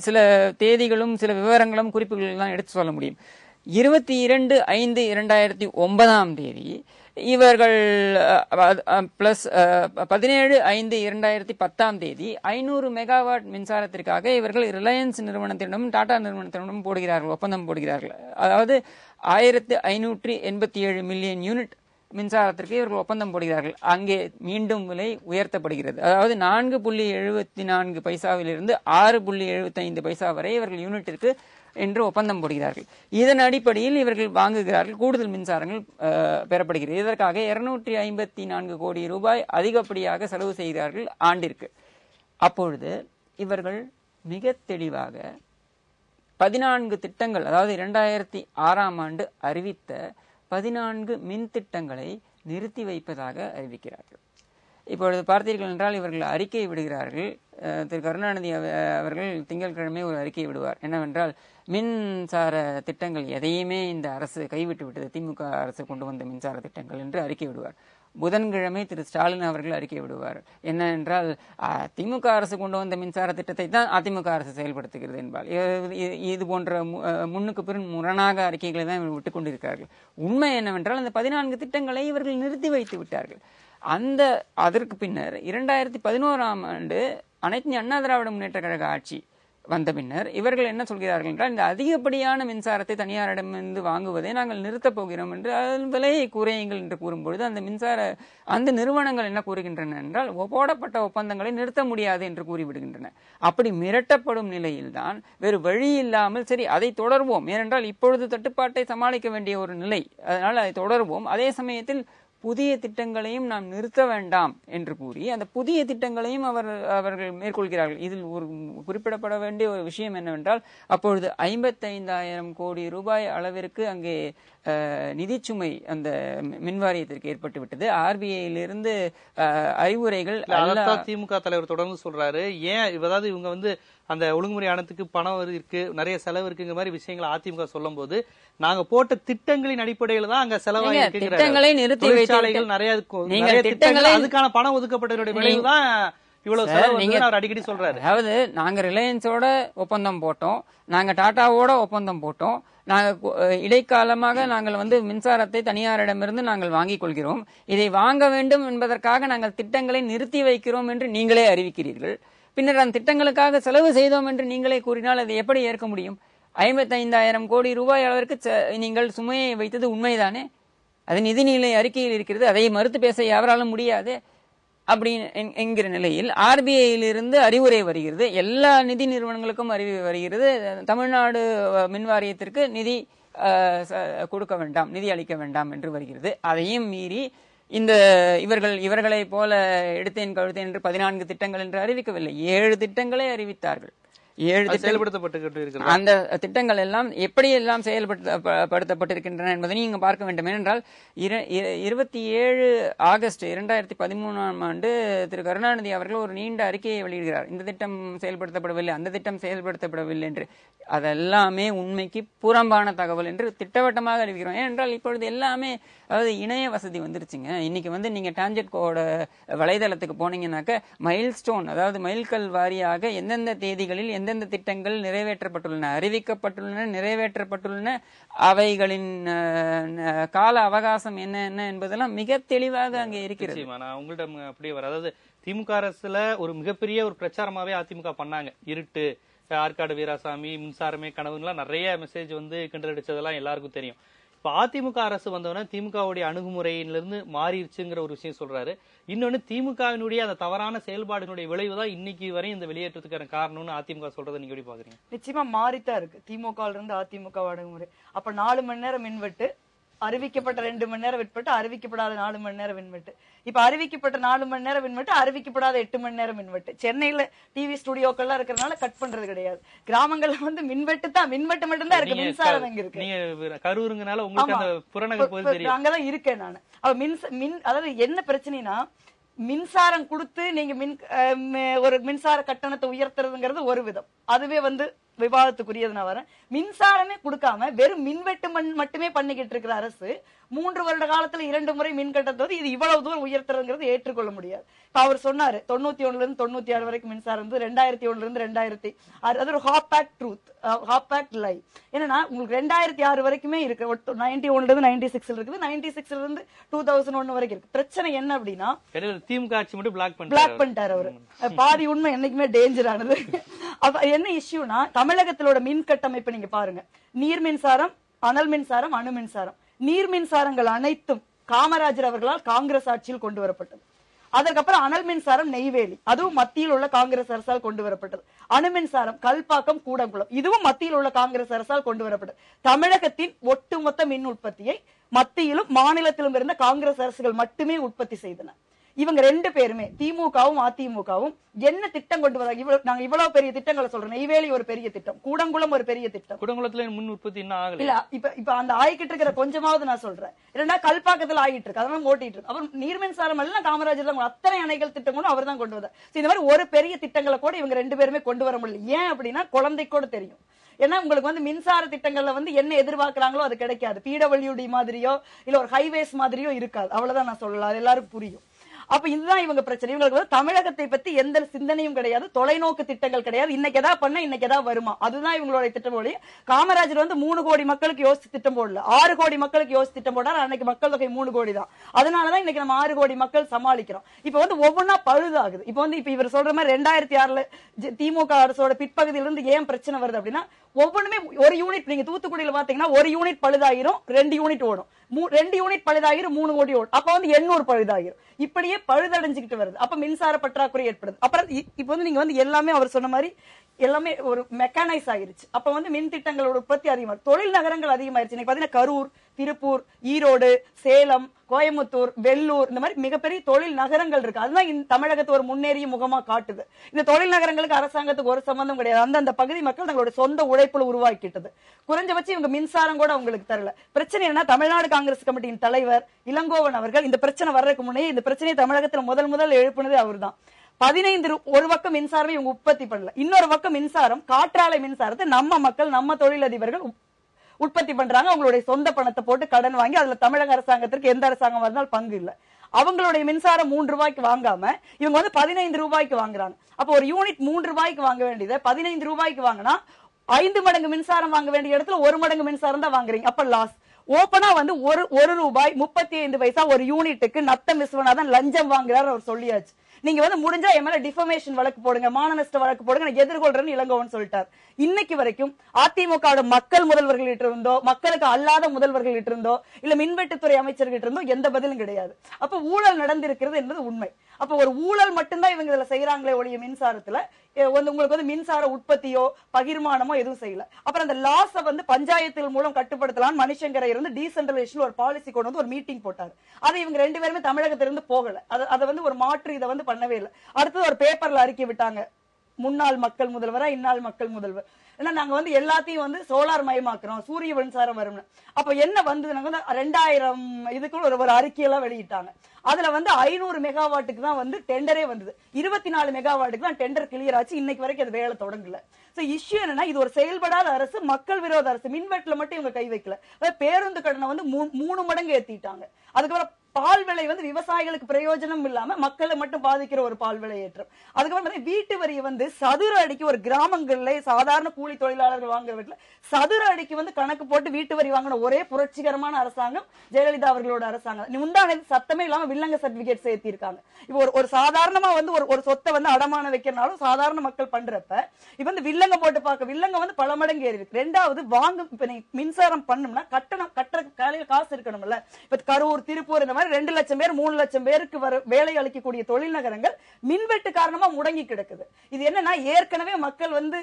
சில தேதிகளும் சில விவரங்களும் குறிப்புகள் தான் எடுத்து சொல்ல முடியும். 22/5/2009 இவர்கள் பிளஸ் 17/5/2010 500 மெகாவாட் மின்சாரத்திற்காக இவர்கள் ரிலையன்ஸ் நிறுவனத்திடம், டாடா நிறுவனத்திடம் போடுகிறார்கள், ஒப்பந்தம் போடுகிறார்கள். அதாவது 1587 மில்லியன் யூனிட் மின்சாரத்திற்கு இவர்கள் ஒப்பந்தம் போடுகிறார்கள். அங்கே மீண்டும் விலை உயர்த்தப்படுகிறது. அதாவது 4.74 பைசாவிலிருந்து 6.75 பைசா வரை இவர்கள் யூனிட்டிற்கு என்று ஒப்பந்தம் போடுகிறார்கள். இதன் அடிப்படையில் இவர்கள் வாங்குகிறார்கள், கூடுதல் மின்சாரங்கள் பெறப்படுகிறது. இதற்காக 254 கோடி ரூபாய் அதிகப்படியாக செலவு செய்கிறார்கள் ஆண்டிற்கு. அப்பொழுது இவர்கள் மிக தெளிவாக 14 திட்டங்கள், அதாவது 2006ஆம் ஆண்டு அறிவித்த 14 மின் திட்டங்களை நிறுத்தி வைப்பதாக அறிவிக்கிறார்கள். இப்பொழுது பார்த்தீர்கள் என்றால் இவர்கள் அறிக்கை விடுகிறார்கள். திரு கருணாநிதி அவர்கள் திங்கட்கிழமை ஒரு அறிக்கை விடுவார். என்னவென்றால், மின்சார திட்டங்கள் எதையுமே இந்த அரசு கைவிட்டு விட்டது, திமுக அரசு கொண்டு வந்த மின்சார திட்டங்கள் என்று அறிக்கை விடுவார். புதன்கிழமை திரு ஸ்டாலின் அவர்கள் அறிக்கை விடுவார். என்ன என்றால், திமுக அரசு கொண்டு வந்த மின்சார திட்டத்தை தான் அதிமுக அரசு செயல்படுத்துகிறது என்பார். இது போன்ற முன்னுக்கு பின் முரணாக அறிக்கைகளை தான் இவர்கள் விட்டுக் கொண்டிருக்கிறார்கள். உண்மை என்னவென்றால், அந்த 14 திட்டங்களை இவர்கள் நிறுத்தி வைத்து விட்டார்கள். அதற்கு பின்னர் 2011ஆம் ஆண்டு அனைத்து அண்ணா திராவிட முன்னேற்ற கழக ஆட்சி வந்த பின்னர் இவர்கள் என்ன சொல்கிறார்கள் என்றால், இந்த அதிகப்படியான மின்சாரத்தை தனியாரிடமிருந்து வாங்குவதை நாங்கள் நிறுத்தப் போகிறோம் என்று அதன் விலையை குறையுங்கள் என்று கூறும்பொழுது அந்த நிறுவனங்கள் என்ன கூறுகின்றன என்றால், போடப்பட்ட ஒப்பந்தங்களை நிறுத்த முடியாது என்று கூறிவிடுகின்றன. அப்படி மிரட்டப்படும் நிலையில்தான் வேறு வழி இல்லாமல் சரி அதை தொடர்வோம், ஏனென்றால் இப்பொழுது தட்டுப்பாட்டை சமாளிக்க வேண்டிய ஒரு நிலை, அதனால் அதை தொடர்வோம், அதே சமயத்தில் புதிய திட்டங்களையும் நாம் நிறுத்த வேண்டாம் என்று கூறி அந்த புதிய திட்டங்களையும் அவர்கள் மேற்கொள்கிறார்கள். இதில் ஒரு குறிப்பிடப்பட வேண்டிய ஒரு விஷயம் என்னவென்றால், அப்பொழுது 55,000 கோடி ரூபாய் அளவிற்கு அங்கே நிதிச்சுமை அந்த மின்வாரியத்திற்கு ஏற்பட்டு விட்டது. ஆர்பிஐயிலிருந்து அறிவுரைகள் திமுக தலைவர் தொடர்ந்து சொல்றாரு. ஏன் அதாவது இவங்க அந்த ஒழுங்குமுறை ஆணையத்துக்கு பணம் இருக்கு, நிறைய செலவு இருக்குங்கிற மாதிரி விஷயங்களை அதிமுக சொல்லும் போது, நாங்க போட்ட திட்டங்களின் அடிப்படையில தான் அங்க செலவாக நிறைய திட்டங்கள், அதுக்கான பணம் ஒதுக்கப்பட்டதனுடைய விளைவுதான் இவ்வளவு செலவு அடிக்கடி சொல்றாரு. அதாவது நாங்க ரிலையன்ஸோட ஒப்பந்தம் போட்டோம், நாங்க டாடாவோட ஒப்பந்தம் போட்டோம், நாங்க இடைக்காலமாக நாங்கள் மின்சாரத்தை தனியாரிடமிருந்து நாங்கள் வாங்கிக் கொள்கிறோம், இதை வாங்க வேண்டும் என்பதற்காக நாங்கள் திட்டங்களை நிறுத்தி வைக்கிறோம் என்று நீங்களே அறிவிக்கிறீர்கள். பின்னர் அந்த திட்டங்களுக்காக செலவு செய்தோம் என்று நீங்களே கூறினால் அதை எப்படி ஏற்க முடியும்? 55,000 கோடி ரூபாய் அளவிற்கு நீங்கள் சுமையை வைத்தது உண்மைதானே? அது நிதிநிலை அறிக்கையில் இருக்கிறது, அதை மறுத்து பேச யாராலும் முடியாது. அப்படி என்கிற நிலையில் ஆர்பிஐயிலிருந்து அறிவுரை வருகிறது, எல்லா நிதி நிறுவனங்களுக்கும் அறிவுரை வருகிறது, தமிழ்நாடு மின் வாரியத்திற்கு நிதி கொடுக்க வேண்டாம், நிதி அளிக்க வேண்டாம் என்று வருகிறது. அதையும் மீறி இவர்களை போல எடுத்தேன் கழுத்தேன் என்று 14 திட்டங்கள் என்று அறிவிக்கவில்லை, 7 திட்டங்களை அறிவித்தார்கள். 7 செயல்படுத்தப்பட்டு அந்த திட்டங்கள் எல்லாம் எப்படி எல்லாம் செயல்படுத்தப்பட்டிருக்கின்றன என்பதை நீங்க பார்க்க வேண்டும். ஏனென்றால் 27 ஆகஸ்ட் 2013 திரு கருணாநிதி அவர்கள் ஒரு நீண்ட அறிக்கையை வெளியிடுகிறார். இந்த திட்டம் செயல்படுத்தப்படவில்லை, அந்த திட்டம் செயல்படுத்தப்படவில்லை என்று. அதெல்லாமே உண்மைக்கு புறம்பான தகவல் என்று திட்டவட்டமாக அறிவிக்கிறோம். ஏனென்றால் இப்பொழுது எல்லாமே, அதாவது இணைய வசதி வந்துருச்சுங்க. இன்னைக்கு நீங்க டான்ஜெட்கோட வலைதளத்துக்கு போனீங்கன்னாக்க மைல்ஸ்டோன், அதாவது மைல்கல் வாரியாக எந்தெந்த தேதிகளில் எந்தெந்த திட்டங்கள் நிறைவேற்றப்பட்டுள்ளன, அறிவிக்கப்பட்டுள்ளன, நிறைவேற்றப்பட்டுள்ளன, அவைகளின் கால அவகாசம் என்ன என்பதெல்லாம் மிக தெளிவாக அங்கே இருக்கிறது. நான் உங்கள்ட்ட அப்படியே வர, அதாவது திமுக அரசுல ஒரு மிகப்பெரிய ஒரு பிரச்சாரமாவே அதிமுக பண்ணாங்க. இருட்டு, ஆற்காடு வீராசாமி, மின்சாரமே கனவுலாம் நிறைய மெசேஜ் கிண்டல் அடிச்சதெல்லாம் எல்லாருக்கும் தெரியும். இப்ப அதிமுக அரசு வந்தவொடனே திமுகவுடைய அணுகுமுறையிலிருந்து மாறிடுச்சுங்கிற ஒரு விஷயம் சொல்றாரு. இன்னொன்னு, திமுகவினுடைய அந்த தவறான செயல்பாடுகளுடைய விளைவுதான் இன்னைக்கு வரை இந்த வெளியேற்றத்துக்கான காரணம்னு அதிமுக சொல்றதை நீங்க எப்படி பாக்குறீங்க? நிச்சயமா மாறித்தான் இருக்கு திமுக இருந்து அதிமுக அணுகுமுறை. அப்ப 4 மணி நேரம் மின்வெட்டு, அறிவிக்கப்பட்ட 2 மணி நேரம் விண்வெட்டு, அறிவிக்கப்படாத 4 மணி நேரம் மின்வெட்டு. இப்ப அறிவிக்கப்பட்ட 4 மணி நேரம் மின்வெட்டு, அறிவிக்கப்படாத 8 மணி நேரம் மின்வெட்டு. சென்னையில டிவி ஸ்டுடியோக்கள்லாம் இருக்கிறதுனால கட் பண்றது கிடையாது. கிராமங்கள்ல மின்வெட்டு தான், மின்வெட்டு மட்டும்தான் இருக்கு, மின்சாரம் எங்க இருக்கு? நீங்க கரூருங்கனால உங்களுக்கு அந்த புறநகர் பகுதி தெரியும். அங்கதான் இருக்கேன் நான். அதாவது என்ன பிரச்சனைனா, மின்சாரம் கொடுத்து நீங்க ஒரு மின்சார கட்டணத்தை உயர்த்துறதுங்கிறது ஒரு விதம், அதுவே விவாதத்துக்குரியது. நான் வரேன். மின்சாரமே கொடுக்காம வெறும் மின்வெட்டு மட்டுமே பண்ணிக்கிட்டு இருக்கிற அரசு 3 வருட காலத்துல 2 முறை மின் கட்டணத்தை இது இவ்வளவு தூரம் உயர்த்துறதுங்கிறது ஏற்றுக்கொள்ள முடியாது. இப்ப அவர் சொன்னாரு 91 இருந்து 96 வரைக்கும் மின்சாரம் 2001 இருந்து 2006. அது ஒரு ஹாப்பேக்ட் ட்ரூத், ஹாப்பேக்ட் லை. என்னன்னா, உங்களுக்கு 2006 வரைக்குமே இருக்கு, 91 இருந்து 96 இருக்குது, 96 இருந்து 2001 வரைக்கும் இருக்கு. பிரச்சனை என்ன அப்படின்னா, திமுக ஆட்சி மட்டும் பிளாக் பண்ணிட்டாரு அவரு. பாதி உண்மை என்னைக்குமே டேஞ்சர் ஆனது. அப்ப என்ன இஷ்யூனா, தமிழகத்திலோட மின் கட்டமைப்பு நீங்க பாருங்க. நீர் மின்சாரம், அனல் மின்சாரம், அணு மின்சாரம். நீர் மின்சாரங்கள் அனைத்தும் காமராஜர் அவர்களால் காங்கிரஸ் ஆட்சியில் கொண்டு வரப்பட்டது. அதற்கப்புறம் அனல் மின்சாரம் நெய்வேலி, அதுவும் மத்தியில் உள்ள காங்கிரஸ் அரசால் கொண்டு வரப்பட்டது. அணு மின்சாரம் கல்பாக்கம், கூடங்குளம், இதுவும் மத்தியில் உள்ள காங்கிரஸ் அரசால் கொண்டு வரப்பட்டது. தமிழகத்தின் ஒட்டுமொத்த மின் உற்பத்தியை மத்தியிலும் மாநிலத்திலும் இருந்த காங்கிரஸ் அரசுகள் மட்டுமே உற்பத்தி செய்தன. இவங்க 2 பேருமே, திமுகவும் அதிமுகவும், என்ன திட்டம் கொண்டு வராங்க? நாங்க இவ்வளவு பெரிய திட்டங்களை சொல்றோம். நெய்வேலி ஒரு பெரிய திட்டம், கூடங்குளம் ஒரு பெரிய திட்டம். கூடங்குளத்துல மின் உற்பத்தி இன்னும் ஆகல. இல்ல, இப்ப அந்த ஆகிட்டு இருக்கிற கொஞ்சமாவது நான் சொல்றேன். இரண்டா கல்பாக்கத்துல ஆகிட்டு இருக்கு, அதெல்லாம் ஓட்டிட்டு இருக்கு. அப்புறம் நீர் மின்சாரம் எல்லாம் காமராஜர் தான், அத்தனை அணைகள் திட்டம் கூட அவர் தான் கொண்டு வந்தார். இந்த மாதிரி ஒரு பெரிய திட்டங்களை கூட இவங்க 2 பேருமே கொண்டு வர முடியல. ஏன் அப்படின்னா, குழந்தைக்கு கூட தெரியும். ஏன்னா உங்களுக்கு மின்சார திட்டங்கள்ல என்ன எதிர்பார்க்கிறாங்களோ அது கிடைக்காது. பிடபிள்யூடி மாதிரியோ இல்ல ஒரு ஹைவேஸ் மாதிரியோ இருக்காது. அவ்வளவுதான் நான் சொல்லலாம், அது எல்லாருக்கும் புரியும். அப்ப இதுதான் இவங்க பிரச்சனை. இவங்களுக்கு தமிழகத்தை பத்தி எந்த சிந்தனையும் கிடையாது, தொலைநோக்கு திட்டங்கள் கிடையாது. இன்னைக்கு எதா பண்ண இன்னைக்கு எதா வருமா, அதுதான் இவங்களோட திட்டம். போல காமராஜர் 3 கோடி மக்களுக்கு யோசிச்சு திட்டம் போடல, 6 கோடி மக்களுக்கு யோசிச்சு திட்டம் போடாரு. அன்னைக்கு மக்கள் தொகை 3 கோடி தான். அதனாலதான் இன்னைக்கு நம்ம 6 கோடி மக்கள் சமாளிக்கிறோம். இப்ப ஒவ்வொன்னா பழுதாகுது. இப்ப இவர் சொல்ற மாதிரி 2006 திமுக அரசோட பிற்பகுதியிலிருந்து ஏன் பிரச்சனை வருது அப்படின்னா, ஒவ்வொன்றுமே ஒரு யூனிட். நீங்க தூத்துக்குடியில பாத்தீங்கன்னா 1 யூனிட் பழுதாயிரும், 2 யூனிட் ஓடும், 2 யூனிட் பழுதாயிரும், 3 கோடி ஓடும். அப்ப 800 பழுதாயிரும். இப்படியே பழுதடைஞ்சுக்கிட்டு வருது. அப்ப மின்சார பற்றாக்குறை ஏற்படுது. அப்புறம் இப்ப நீங்க எல்லாமே அவர் சொன்ன மாதிரி எல்லாமே ஒரு மெக்கானைஸ் ஆயிருச்சு. அப்ப மின் திட்டங்களோட உற்பத்தி அதிகமா, தொழில் நகரங்கள் அதிகமாயிருச்சு. இன்னைக்கு பாத்தீங்கன்னா கரூர், திருப்பூர், ஈரோடு, சேலம், கோயம்புத்தூர், வெள்ளூர், இந்த மாதிரி மிகப்பெரிய தொழில் நகரங்கள் இருக்கு. அதுதான் தமிழகத்தை ஒரு முன்னேறிய முகமா காட்டுது. இந்த தொழில் நகரங்களுக்கு அரசாங்கத்துக்கு ஒரு சம்பந்தம் கிடையாது. அந்த பகுதி மக்கள் தங்களோட சொந்த உழைப்புல உருவாக்கிட்டது. குறைஞ்சபட்சம் இவங்க மின்சாரம் கூட அவங்களுக்கு தரல. பிரச்சனை என்ன, தமிழ்நாடு காங்கிரஸ் கமிட்டியின் தலைவர் இளங்கோவன் அவர்கள் இந்த பிரச்சனை வர்றதுக்கு முன்னே இந்த பிரச்சனையை தமிழகத்துல முதல் எழுப்புனது அவர் தான். 15 ஒரு பக்கம் மின்சாரமே இவங்க உற்பத்தி பண்ணல, இன்னொரு பக்கம் மின்சாரம், காற்றாலை மின்சாரத்தை நம்ம மக்கள், நம்ம தொழிலதிபர்கள் உற்பத்தி பண்றாங்க. அவங்களுடைய சொந்த பணத்தை போட்டு கடன் வாங்கி, அதுல தமிழக அரசாங்கத்திற்கு எந்த அரசாங்கம் வந்தாலும் பங்கு இல்ல. அவங்களுடைய மின்சாரம் 3 ரூபாய்க்கு வாங்காம இவங்க 15 ரூபாய்க்கு வாங்குறாங்க. அப்ப ஒரு யூனிட் 3 ரூபாய்க்கு வாங்க வேண்டியதை 15 ரூபாய்க்கு வாங்கினா 5 மடங்கு மின்சாரம் வாங்க வேண்டிய இடத்துல 1 மடங்கு மின்சாரம் தான் வாங்குறீங்க. அப்ப லாஸ். ஓபனா ஒரு ரூபாய் 35 பைசா ஒரு யூனிட்டுக்கு நத்தம் விஸ்வநாதன் லஞ்சம் வாங்குறாரு அவர் சொல்லியாச்சு. நீங்க முடிஞ்சா என் மேல டிஃபமேஷன் வழக்கு போடுங்க, மான நஷ்ட வழக்கு போடுங்க, நான் எதிர்கொள்றேன்னு இளங்கோவன் சொல்லிட்டார். இன்னைக்கு வரைக்கும் அதிமுக மக்கள் முதல்வர்களிட்ட இருந்தோ, மக்களுக்கு அல்லாத முதல்வர்களிட்ட இருந்தோ, இல்ல மின்வெட்டுத்துறை அமைச்சர்கிட்ட இருந்தோ எந்த பதிலும் கிடையாது. அப்ப ஊழல் நடந்திருக்கிறது என்பது உண்மை. அப்ப ஒரு ஊழல் மட்டும்தான் இவங்க இதுல செய்யறாங்களே ஒழிய மின்சாரத்துல உங்களுக்கு வந்து மின்சார உற்பத்தியோ பகிர்மானமோ எதுவும் செய்யல. அப்புறம் அந்த லாஸ வந்து பஞ்சாயத்தில் மூலம் கட்டுப்படுத்தலாம் மணிசங்கரை இருந்து டீசென்ட்ரலைசேஷன் ஒரு பாலிசி கொண்டு வந்து ஒரு மீட்டிங் போட்டாரு. அதை இவங்க 2 பேருமே தமிழகத்திலிருந்து போகல. அதை வந்து ஒரு மாற்று இதை வந்து பண்ணவே இல்லை. அடுத்தது ஒரு பேப்பர்ல அறிக்கை விட்டாங்க, முன்னாள் மக்கள் முதல்வரா இந்நாள் மக்கள் முதல்வர், ஏன்னா நாங்க வந்து எல்லாத்தையும் வந்து சோலார் மயமாக்குறோம், சூரிய மின்சாரம் வரும்னு. அப்ப என்ன வந்து 2000 இதுக்குள்ள ஒரு அறிக்கையெல்லாம் வெளியிட்டாங்க. அதுல வந்து 500 மெகாவாட்டுக்கு தான் வந்து டெண்டரே வந்தது. 24 மெகாவாட்டுக்கு தான் டெண்டர் கிளியர் ஆச்சு. இன்னைக்கு வரைக்கும் அது வேலை தொடங்கல. சோ இஷ்யூ என்னன்னா, இது ஒரு செயல்படாத அரசு, மக்கள் விரோத அரசு. மின்வெட்டுல மட்டும் இவங்க கை வைக்கல, பேருந்து கடனை வந்து 3 மடங்கு ஏத்திட்டாங்க. அதுக்கப்புறம் பால் விலை வந்து விவசாயிகளுக்கு பிரயோஜனம் இல்லாம மக்களை மட்டும் பாதிக்கிற ஒரு பால் விலை ஏற்றம். அதுக்கப்புறம் வீட்டு வரி வந்து சதுர அடிக்கு ஒரு கிராமங்கள்ல சாதாரண கூலி தொழிலாளர்கள் வாங்குற வீட்டுல சதுர அடிக்கு வந்து கணக்கு போட்டு வீட்டு வரி வாங்கின ஒரே புரட்சிகரமான அரசாங்கம் ஜெயலலிதா அவர்களோட அரசாங்கம். முந்தான சத்தமே இல்லாம வில்லங்க சர்டிபிகேட் சேர்த்திருக்காங்க. இப்போ ஒரு சாதாரணமா வந்து ஒரு சொத்தை வந்து அடமான வைக்கிறனாலும் சாதாரண மக்கள் பண்றப்ப இப்ப வந்து வில்லங்க போட்டு பார்க்க வில்லங்க வந்து பல மடங்கு ஏறி இருக்கு. 2வது வாங்கும், இப்ப நீங்க மின்சாரம் பண்ணணும்னா கட்டணம் கட்டுற காலையில காசு இருக்கணும்ல. இப்ப கரூர், திருப்பூர் இந்த மாதிரி 2 லட்சம் பேர் 3 லட்சம் பேருக்கு வேலை அளிக்கக்கூடிய தொழில் நகரங்கள் மின்வெட்டு காரணமா முடங்கி கிடக்குது. இது என்னன்னா, ஏற்கனவே மக்கள் வந்து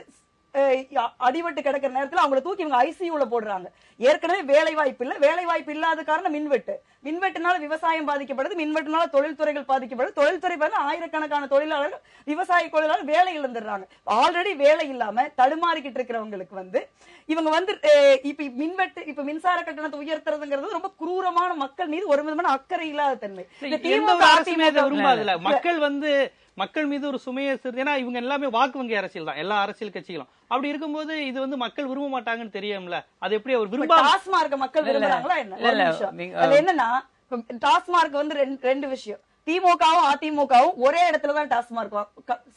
அடிபட்டு கிடக்கிற நேரத்துல அவங்களை தூக்கி இவங்க ஐசியூல போடுறாங்க. ஏற்கனவே வேலை வாய்ப்பு இல்ல, வேலை வாய்ப்பு இல்லாத காரணம் மின்வெட்டு. மின்வெட்டுனால விவசாயம் பாதிக்கப்படுது, மின்வெட்டுனால தொழில்துறைகள் பாதிக்கப்படுது. தொழில்துறை ஆயிரக்கணக்கான தொழிலாளர்கள், விவசாய தொழிலாளர்கள் வேலை இழந்துடுறாங்க. ஆல்ரெடி வேலை இல்லாம தடுமாறிக்கிட்டு இருக்கிறவங்களுக்கு வந்து இவங்க வந்து இப்ப மின்வெட்டு, இப்ப மின்சார கட்டணத்தை உயர்த்துறதுங்கிறது ரொம்ப குரூரமான மக்கள் மீது ஒரு விதமான அக்கறை இல்லாத தன்மை. விரும்பாதுல மக்கள் வந்து மக்கள் மீது ஒரு சுமையை, ஏன்னா இவங்க எல்லாமே வாக்கு வங்கி அரசியல் தான், எல்லா அரசியல் கட்சிகளும். அப்படி இருக்கும்போது இது வந்து மக்கள் விரும்ப மாட்டாங்கன்னு தெரியும்ல, அது எப்படி அவர் விரும்ப டாஸ்மார்க் மக்கள் விரும்புறாங்களா என்ன? அது என்னன்னா, டாஸ்மார்க் வந்து 2 விஷயம். திமுகவும் அதிமுகவும் ஒரே இடத்துலதான் டாஸ்மார்க்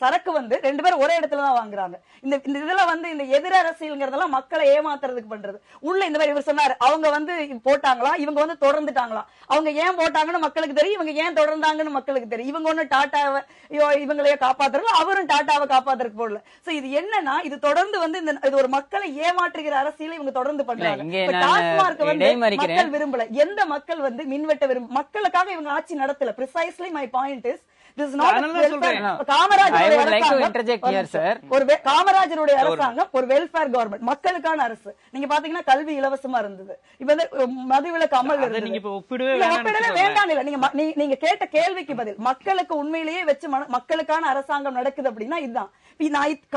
சரக்கு வந்து 2 பேரும் ஒரே இடத்துலதான் வாங்குறாங்க. இந்த இதுல வந்து இந்த எதிர் அரசியல்ங்கிறதெல்லாம் மக்களை ஏமாத்துறதுக்கு பண்றது. உள்ள இந்த மாதிரி இவர் சொன்னாரு, அவங்க வந்து போட்டாங்களா, இவங்க வந்து தொடர்ந்துட்டாங்களா, அவங்க ஏன் போட்டாங்கன்னு மக்களுக்கு தெரியும், இவங்க ஏன் தொடர்ந்தாங்கன்னு மக்களுக்கு தெரியும். இவங்க ஒண்ணு டாட்டாவை இவங்களையே காப்பாத்துறாங்க, அவரும் டாட்டாவை காப்பாத்துறதுக்கு போடல. சோ இது என்னன்னா, இது தொடர்ந்து வந்து இது ஒரு மக்களை ஏமாற்றுகிற அரசியலை இவங்க தொடர்ந்து பண்றாங்க. டாஸ்மார்க் வந்து மக்கள் விரும்பல. எந்த மக்கள் வந்து மின்வெட்ட விரும்ப, மக்களுக்காக இவங்க ஆட்சி நடத்தல. Precisely my point is, this is not காமராஜருடைய அரசாங்கம் ஒரு வெல்ஃபேர் கவர்மெண்ட், மக்களுக்கான அரசு. நீங்க பாத்தீங்கன்னா கல்வி இலவசமா இருந்தது. இப்ப வந்து மதுவிலக்கு அமல் இருந்தது. வேண்டாம் இல்ல, நீங்க கேட்ட கேள்விக்கு பதில், மக்களுக்கு உண்மையிலேயே வச்சு மக்களுக்கான அரசாங்கம் நடக்குது அப்படின்னா இதுதான்.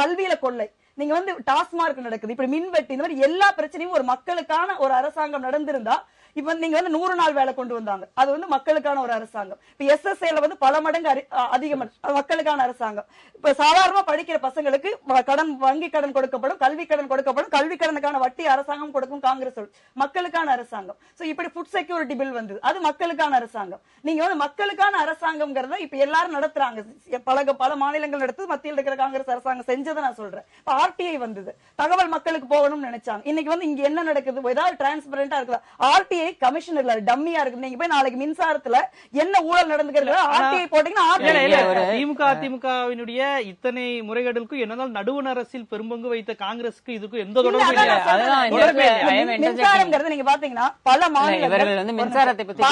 கல்வியில கொள்ளை, நீங்க வந்து டாஸ்மார்க் நடக்குது, இப்படி மின்வெட்டு, இந்த மாதிரி எல்லா பிரச்சனையும் ஒரு மக்களுக்கான ஒரு அரசாங்கம் நடந்திருந்தா இப்ப நீங்க வந்து 100 நாள் வேலை கொண்டு வந்தாங்க, அது வந்து மக்களுக்கான ஒரு அரசாங்கம். இப்ப SSAல வந்து பல மடங்கு அதிகம் மக்களுக்கான அரசாங்கம். இப்ப சாதாரணமா படிக்கிற பசங்களுக்கு கடன், வங்கி கடன் கொடுக்கப்படும், கல்வி கடன் கொடுக்கப்படும், கல்வி கடனுக்கான வட்டி அரசாங்கம் கொடுக்கும், காங்கிரஸ் மக்களுக்கான அரசாங்கம். சோ இப்படி ஃபுட் செக்யூரிட்டி பில் வந்தது, அது மக்களுக்கான அரசாங்கம். நீங்க வந்து மக்களுக்கான அரசாங்கம்ங்கிறத இப்ப எல்லாரும் நடத்துறாங்க, பல மாநிலங்கள் நடத்துது, மத்தியில் இருக்கிற காங்கிரஸ் அரசாங்கம் செஞ்சதை நான் சொல்றேன். இப்ப RTI வந்தது, தகவல் மக்களுக்கு போகணும்னு நினைச்சாங்க. இன்னைக்கு வந்து இங்க என்ன நடக்குது, ஏதாவது டிரான்ஸ்பரண்டா இருக்குதா? RTI கமிஷன் இல்ல, டம்மியா இருக்கு. நீங்க போய் நாளைக்கு மின்சாரத்துல என்ன ஊழல் நடந்துக்கிறது RTI போட்டீங்கன்னா, திமுக அதிமுகவினுடைய இத்தனை முறைகேடுகளுக்கும் என்னதான் நடுவண் அரசில் பெரும்பங்கு வைத்த காங்கிரஸுக்கு இதுக்கும் எந்த தொடர்பும் இல்லை. மின்சாரம்ங்கிறது நீங்க பாத்தீங்கன்னா பல மாநிலங்கள் மின்சாரத்தை பத்தி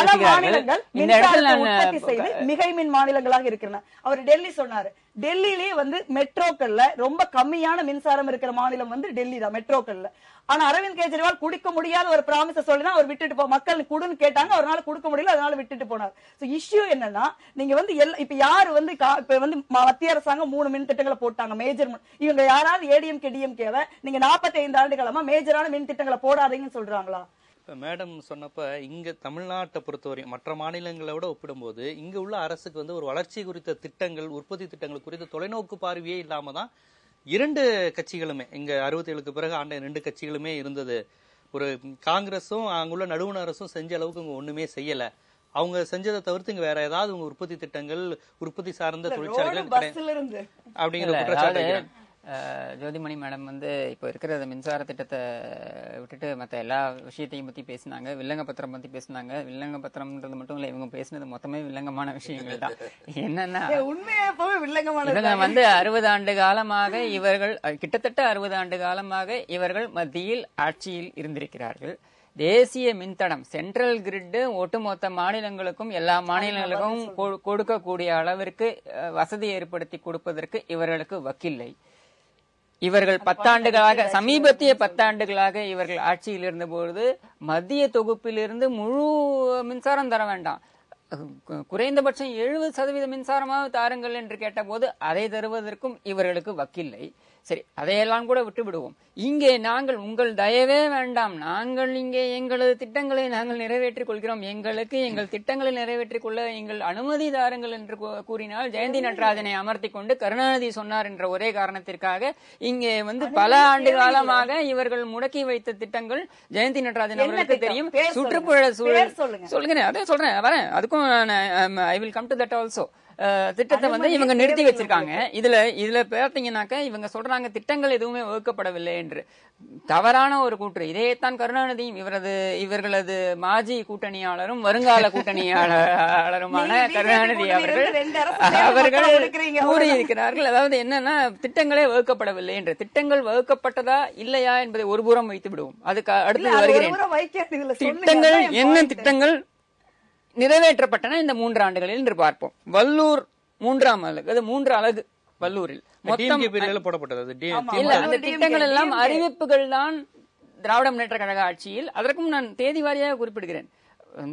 மின்சாரத்தை உற்பத்தி செய்து மிகை மின் மாநிலங்களாக இருக்கிறன. அவர் டெல்லி சொன்னாரு, டெல்லியிலேயே வந்து மெட்ரோக்கள்ல ரொம்ப கம்மியான மின்சாரம் இருக்கிற மாநிலம் வந்து டெல்லி தான், மெட்ரோக்கள்ல. ஆனா அரவிந்த் கெஜ்ரிவால் குடிக்க முடியாத ஒரு ப்ராமிஸ சொல்லிதான் அவர் விட்டுட்டு மக்கள் குடுன்னு கேட்டாங்க, அவரால கொடுக்க முடியல, அதனால விட்டுட்டு போனார். சோ இஷ்யூ என்னன்னா, நீங்க வந்து இப்ப யாரு வந்து இப்ப வந்து மத்திய அரசாங்கம் 3 மின் திட்டங்களை போட்டாங்க, மேஜர். இவங்க யாராவது ADMK DMKவை நீங்க 45 ஆண்டு காலமா மேஜரான மின் திட்டங்களை போடாதீங்கன்னு சொல்றாங்களா? இப்ப மேடம் சொன்னப்ப இங்க தமிழ்நாட்டை பொறுத்தவரை மற்ற மாநிலங்களை விட ஒப்பிடும்போது இங்க உள்ள அரசுக்கு வந்து ஒரு வளர்ச்சி குறித்த திட்டங்கள், உற்பத்தி திட்டங்கள் குறித்த தொலைநோக்கு பார்வையே இல்லாம தான் 2 கட்சிகளுமே, இங்க 67க்கு பிறகு ஆண்ட 2 கட்சிகளுமே இருந்தது. ஒரு காங்கிரஸும் அங்குள்ள நடுவண் அரசும் செஞ்ச அளவுக்கு இங்க ஒண்ணுமே செய்யல. அவங்க செஞ்சதை தவிர்த்து இங்க வேற ஏதாவது உங்க உற்பத்தி திட்டங்கள், உற்பத்தி சார்ந்த தொழிற்சாலைகள் அப்படிங்கிற குற்றச்சாட்டு. ஜோதிமணி மேடம் வந்து இப்போ இருக்கிற மின்சார திட்டத்தை விட்டுட்டு மற்ற எல்லா விஷயத்தையும் பத்தி பேசினாங்க. வில்லங்க பத்திரம் பத்தி பேசினாங்க. வில்லங்க பத்திரம்ன்றது மட்டும் இல்ல, இவங்க பேசினது மொத்தமே வில்லங்கமான விஷயங்கள் தான். என்னன்னா, இவங்க வந்து 60 ஆண்டு காலமாக இவர்கள், கிட்டத்தட்ட 60 ஆண்டு காலமாக இவர்கள் மத்தியில் ஆட்சியில் இருந்திருக்கிறார்கள். தேசிய மின்தடம் சென்ட்ரல் கிரிட் ஒட்டுமொத்த மாநிலங்களுக்கும் எல்லா மாநிலங்களுக்கும் கொடுக்கக்கூடிய அளவிற்கு வசதி ஏற்படுத்தி கொடுப்பதற்கு இவர்களுக்கு வக்கில்லை. இவர்கள் 10 ஆண்டுகளாக சமீபத்திய 10 ஆண்டுகளாக இவர்கள் ஆட்சியில் இருந்தபோது மத்திய தொகுப்பிலிருந்து முழு மின்சாரம் தர வேண்டாம், குறைந்தபட்சம் 70% மின்சாரமாக தாருங்கள் என்று கேட்டபோது அதை தருவதற்கும் இவர்களுக்கு வக்கில்லை. சரி, அதையெல்லாம் கூட விட்டு விடுவோம். இங்கே நாங்கள் உங்கள் தயவே வேண்டாம், நாங்கள் இங்கே எங்களது திட்டங்களை நாங்கள் நிறைவேற்றிக் கொள்கிறோம், எங்களுக்கு எங்கள் திட்டங்களை நிறைவேற்றிக் கொள்ள எங்கள் அனுமதி தாருங்கள் என்று கூறினால் ஜெயந்தி நடராஜனை அமர்த்தி கொண்டு கருணாநிதி சொன்னார் என்ற ஒரே காரணத்திற்காக இங்கே பல ஆண்டு காலமாக இவர்கள் முடக்கி வைத்த திட்டங்கள் ஜெயந்தி நடராஜன் அவர்களுக்கு தெரியும். சுற்றுப்புற சூழல் சொல்லுங்க, அதே சொல்றேன் வரேன், அதுக்கும் I will come to that also. திட்டத்தை இவங்க நிறுத்தி வச்சிருக்காங்க. இதுல பார்த்தீங்கன்னாக்க இவங்க சொல்றாங்க திட்டங்கள் எதுவுமே வகுக்கப்படவில்லை என்று. தவறான ஒரு கூற்று. இதைத்தான் கருணாநிதியும் இவர்களது மாஜி கூட்டணியாளரும் வருங்கால கூட்டணியாளருமான கருணாநிதி அவர்கள் கூறியிருக்கிறார்கள். அதாவது என்னன்னா திட்டங்களே வகுக்கப்படவில்லை என்று. திட்டங்கள் வகுக்கப்பட்டதா இல்லையா என்பதை ஒருபுறம் வைத்து விடுவோம், அதுக்கு அடுத்து வருகிறேன். திட்டங்கள் என்ன திட்டங்கள் நிறைவேற்றப்பட்டன இந்த 3 ஆண்டுகளில் என்று பார்ப்போம். வல்லூர் 3ஆம் அலகு, அது 3 அலகு வல்லூரில் மொத்தம் போடப்பட்டது. அந்த திட்டங்கள் எல்லாம் அறிவிப்புகள் தான் திராவிட முன்னேற்ற கழக ஆட்சியில். அதற்கும் நான் தேதி வாரியாக குறிப்பிடுகிறேன்.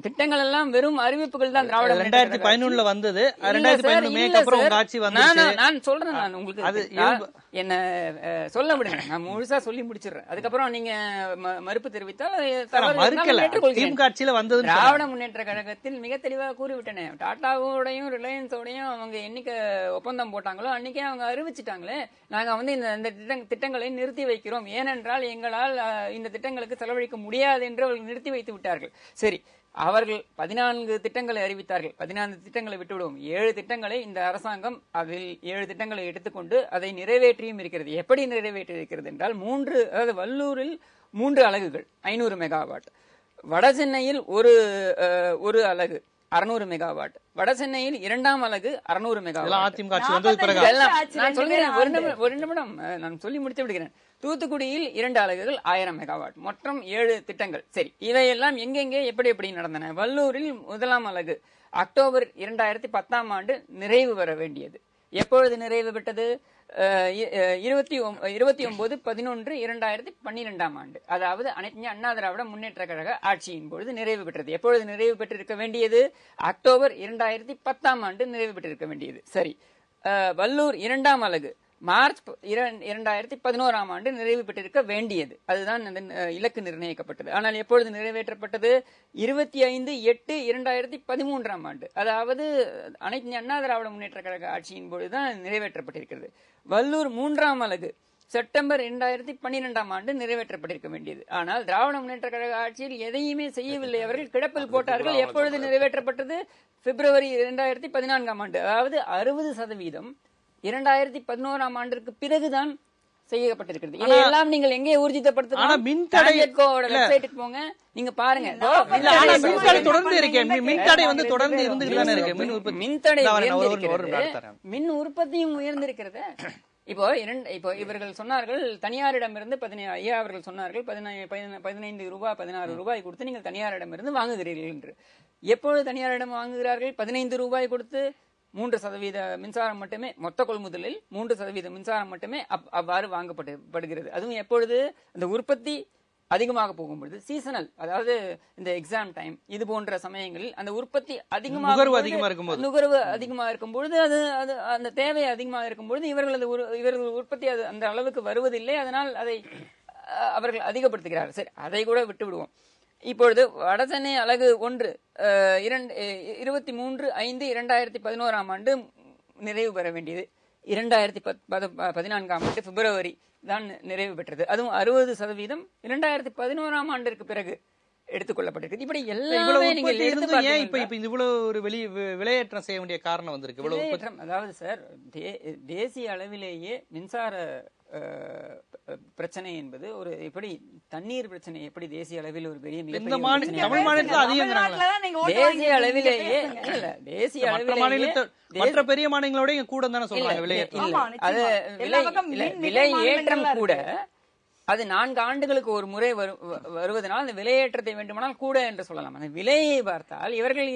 திட்டங்கள் எல்லாம் வெறும் அறிவிப்புகள் தான். திராவிட 2011 வந்தது. 2011 அப்புறம் உங்க ஆட்சி வந்தது. நான் சொல்றேன், நான் உங்களுக்கு என்ன சொல்ல விடுங்க, நான் முழுசா சொல்லி முடிச்சிடுறேன். அதுக்கப்புறம் நீங்க மறுப்பு தெரிவித்தால் திராவிட முன்னேற்ற கழகத்தில் மிக தெளிவாக கூறிவிட்டனே, டாட்டாவோடையும் ரிலையன்ஸோடையும் அவங்க என்னைக்கு ஒப்பந்தம் போட்டாங்களோ அன்னைக்கே அவங்க அறிவிச்சிட்டாங்களே, நாங்க இந்த திட்டங்களை நிறுத்தி வைக்கிறோம், ஏனென்றால் எங்களால் இந்த திட்டங்களுக்கு செலவழிக்க முடியாது என்று அவர்கள் நிறுத்தி வைத்து விட்டார்கள். சரி, அவர்கள் 14 திட்டங்களை அறிவித்தார்கள். 14 திட்டங்களை விட்டுவிடுவோம். 7 திட்டங்களை இந்த அரசாங்கம் அதில் 7 திட்டங்களை எடுத்துக்கொண்டு அதை நிறைவேற்றியும் இருக்கிறது. எப்படி நிறைவேற்றி இருக்கிறது என்றால் அதாவது வல்லூரில் 3 அலகுகள் 500 மெகாவாட், வட சென்னையில் ஒரு அலகு 600 மெகாவாட், வட சென்னையில் 2ஆம் அலகு 600 மெகாவாட். நான் சொல்கிறேன், ஒரு நிமிடம் நான் சொல்லி முடித்து விடுகிறேன். தூத்துக்குடியில் 2 அலகுகள் 1000 மெகாவாட், மொத்தம் 7 திட்டங்கள். சரி, இவையெல்லாம் எங்கெங்கே எப்படி நடந்தன? வல்லூரில் 1ஆம் அலகு அக்டோபர் 2010ஆம் ஆண்டு நிறைவு பெற வேண்டியது. எப்பொழுது நிறைவு பெற்றது? 29/11/2012ஆம் ஆண்டு, அதாவது அனைத்து அண்ணா திராவிட முன்னேற்ற கழக ஆட்சியின் பொழுது நிறைவு பெற்றது. எப்பொழுது நிறைவு பெற்றிருக்க வேண்டியது? அக்டோபர் 2010ஆம் ஆண்டு நிறைவு பெற்றிருக்க வேண்டியது. சரி, வல்லூர் 2ஆம் அலகு மார்ச் 2011ஆம் ஆண்டு நிறைவு பெற்றிருக்க வேண்டியது. அதுதான் இலக்கு நிர்ணயிக்கப்பட்டது. ஆனால் எப்பொழுது நிறைவேற்றப்பட்டது? 25/8/2013ஆம் ஆண்டு, அதாவது அனைத்து அண்ணா திராவிட முன்னேற்ற கழக ஆட்சியின் பொழுதுதான் நிறைவேற்றப்பட்டிருக்கிறது. வல்லூர் 3ஆம் அலகு செப்டம்பர் 2012ஆம் ஆண்டு நிறைவேற்றப்பட்டிருக்க வேண்டியது. ஆனால் திராவிட முன்னேற்ற கழக ஆட்சியில் எதையுமே செய்யவில்லை, அவர்கள் கிடப்பில் போட்டார்கள். எப்பொழுது நிறைவேற்றப்பட்டது? பிப்ரவரி 2014ஆம் ஆண்டு, அதாவது 60% 2011ஆம் ஆண்டிற்கு பிறகுதான் செய்யப்பட்டிருக்கிறது. இதையெல்லாம் நீங்கள் எங்கே ஊர்ஜிதப்படுத்தலாம்? வெப்சைட்டுக்கு போங்க, நீங்க பாருங்க. மின்தடை மின் உற்பத்தியும் உயர்ந்திருக்கிறது. இப்போ இவர்கள் சொன்னார்கள் தனியாரிடமிருந்து ஐயா அவர்கள் சொன்னார்கள் 15 ரூபாய் 16 ரூபாய் கொடுத்து நீங்கள் தனியாரிடமிருந்து வாங்குகிறீர்கள் என்று. எப்பொழுது தனியாரிடம் வாங்குகிறார்கள்? 15 ரூபாய் கொடுத்து 3% மின்சாரம் மட்டுமே, மொத்த கொள்முதலில் 3% மின்சாரம் மட்டுமே அவ்வாறு வாங்கப்படுகிறது. அதுவும் எப்பொழுது? அந்த உற்பத்தி அதிகமாக போகும்பொழுது, சீசனல், அதாவது இந்த எக்ஸாம் டைம் இது போன்ற சமயங்களில் அந்த உற்பத்தி நுகர்வு அதிகமாக இருக்கும் பொழுது, அது அந்த தேவை அதிகமாக இருக்கும் பொழுது இவர்கள் உற்பத்தி அந்த அளவுக்கு வருவதில்லை. அதனால் அதை அவர்கள் அதிகப்படுத்துகிறார்கள். சரி, அதை கூட விட்டு விடுவோம். இப்பொழுது வடசென்னை அலகு 1 23/5/2011ஆம் ஆண்டு நிறைவு பெற வேண்டியது. 2014ஆம் ஆண்டு பிப்ரவரி தான் நிறைவு பெற்றது. அதுவும் 60% 2011ஆம் ஆண்டிற்கு பிறகு எடுத்துக்கொள்ளப்பட்டிருக்கு. இப்படி எல்லாமே நீங்கள் இவ்வளவு ஒரு விலையேற்றம் செய்ய வேண்டிய காரணம் வந்திருக்கு. விலையேற்றம், அதாவது சார், தேசிய அளவிலேயே மின்சார பிரச்சனை என்பது ஒரு எப்படி தண்ணீர் பிரச்சனை எப்படி தேசிய அளவில் ஒரு பெரிய தேசிய அளவிலேயே தேசிய அளவிலேயே மற்ற பெரிய மாநிலங்களோட கூட தானே சொல்றாங்க விலை ஏற்றம் கூட அது 4 ஆண்டுகளுக்கு ஒரு முறை வருவதனால் அந்த விலையேற்றத்தை வேண்டுமானால் கூட என்று சொல்லலாம். அந்த விலையை பார்த்தால் இவர்கள்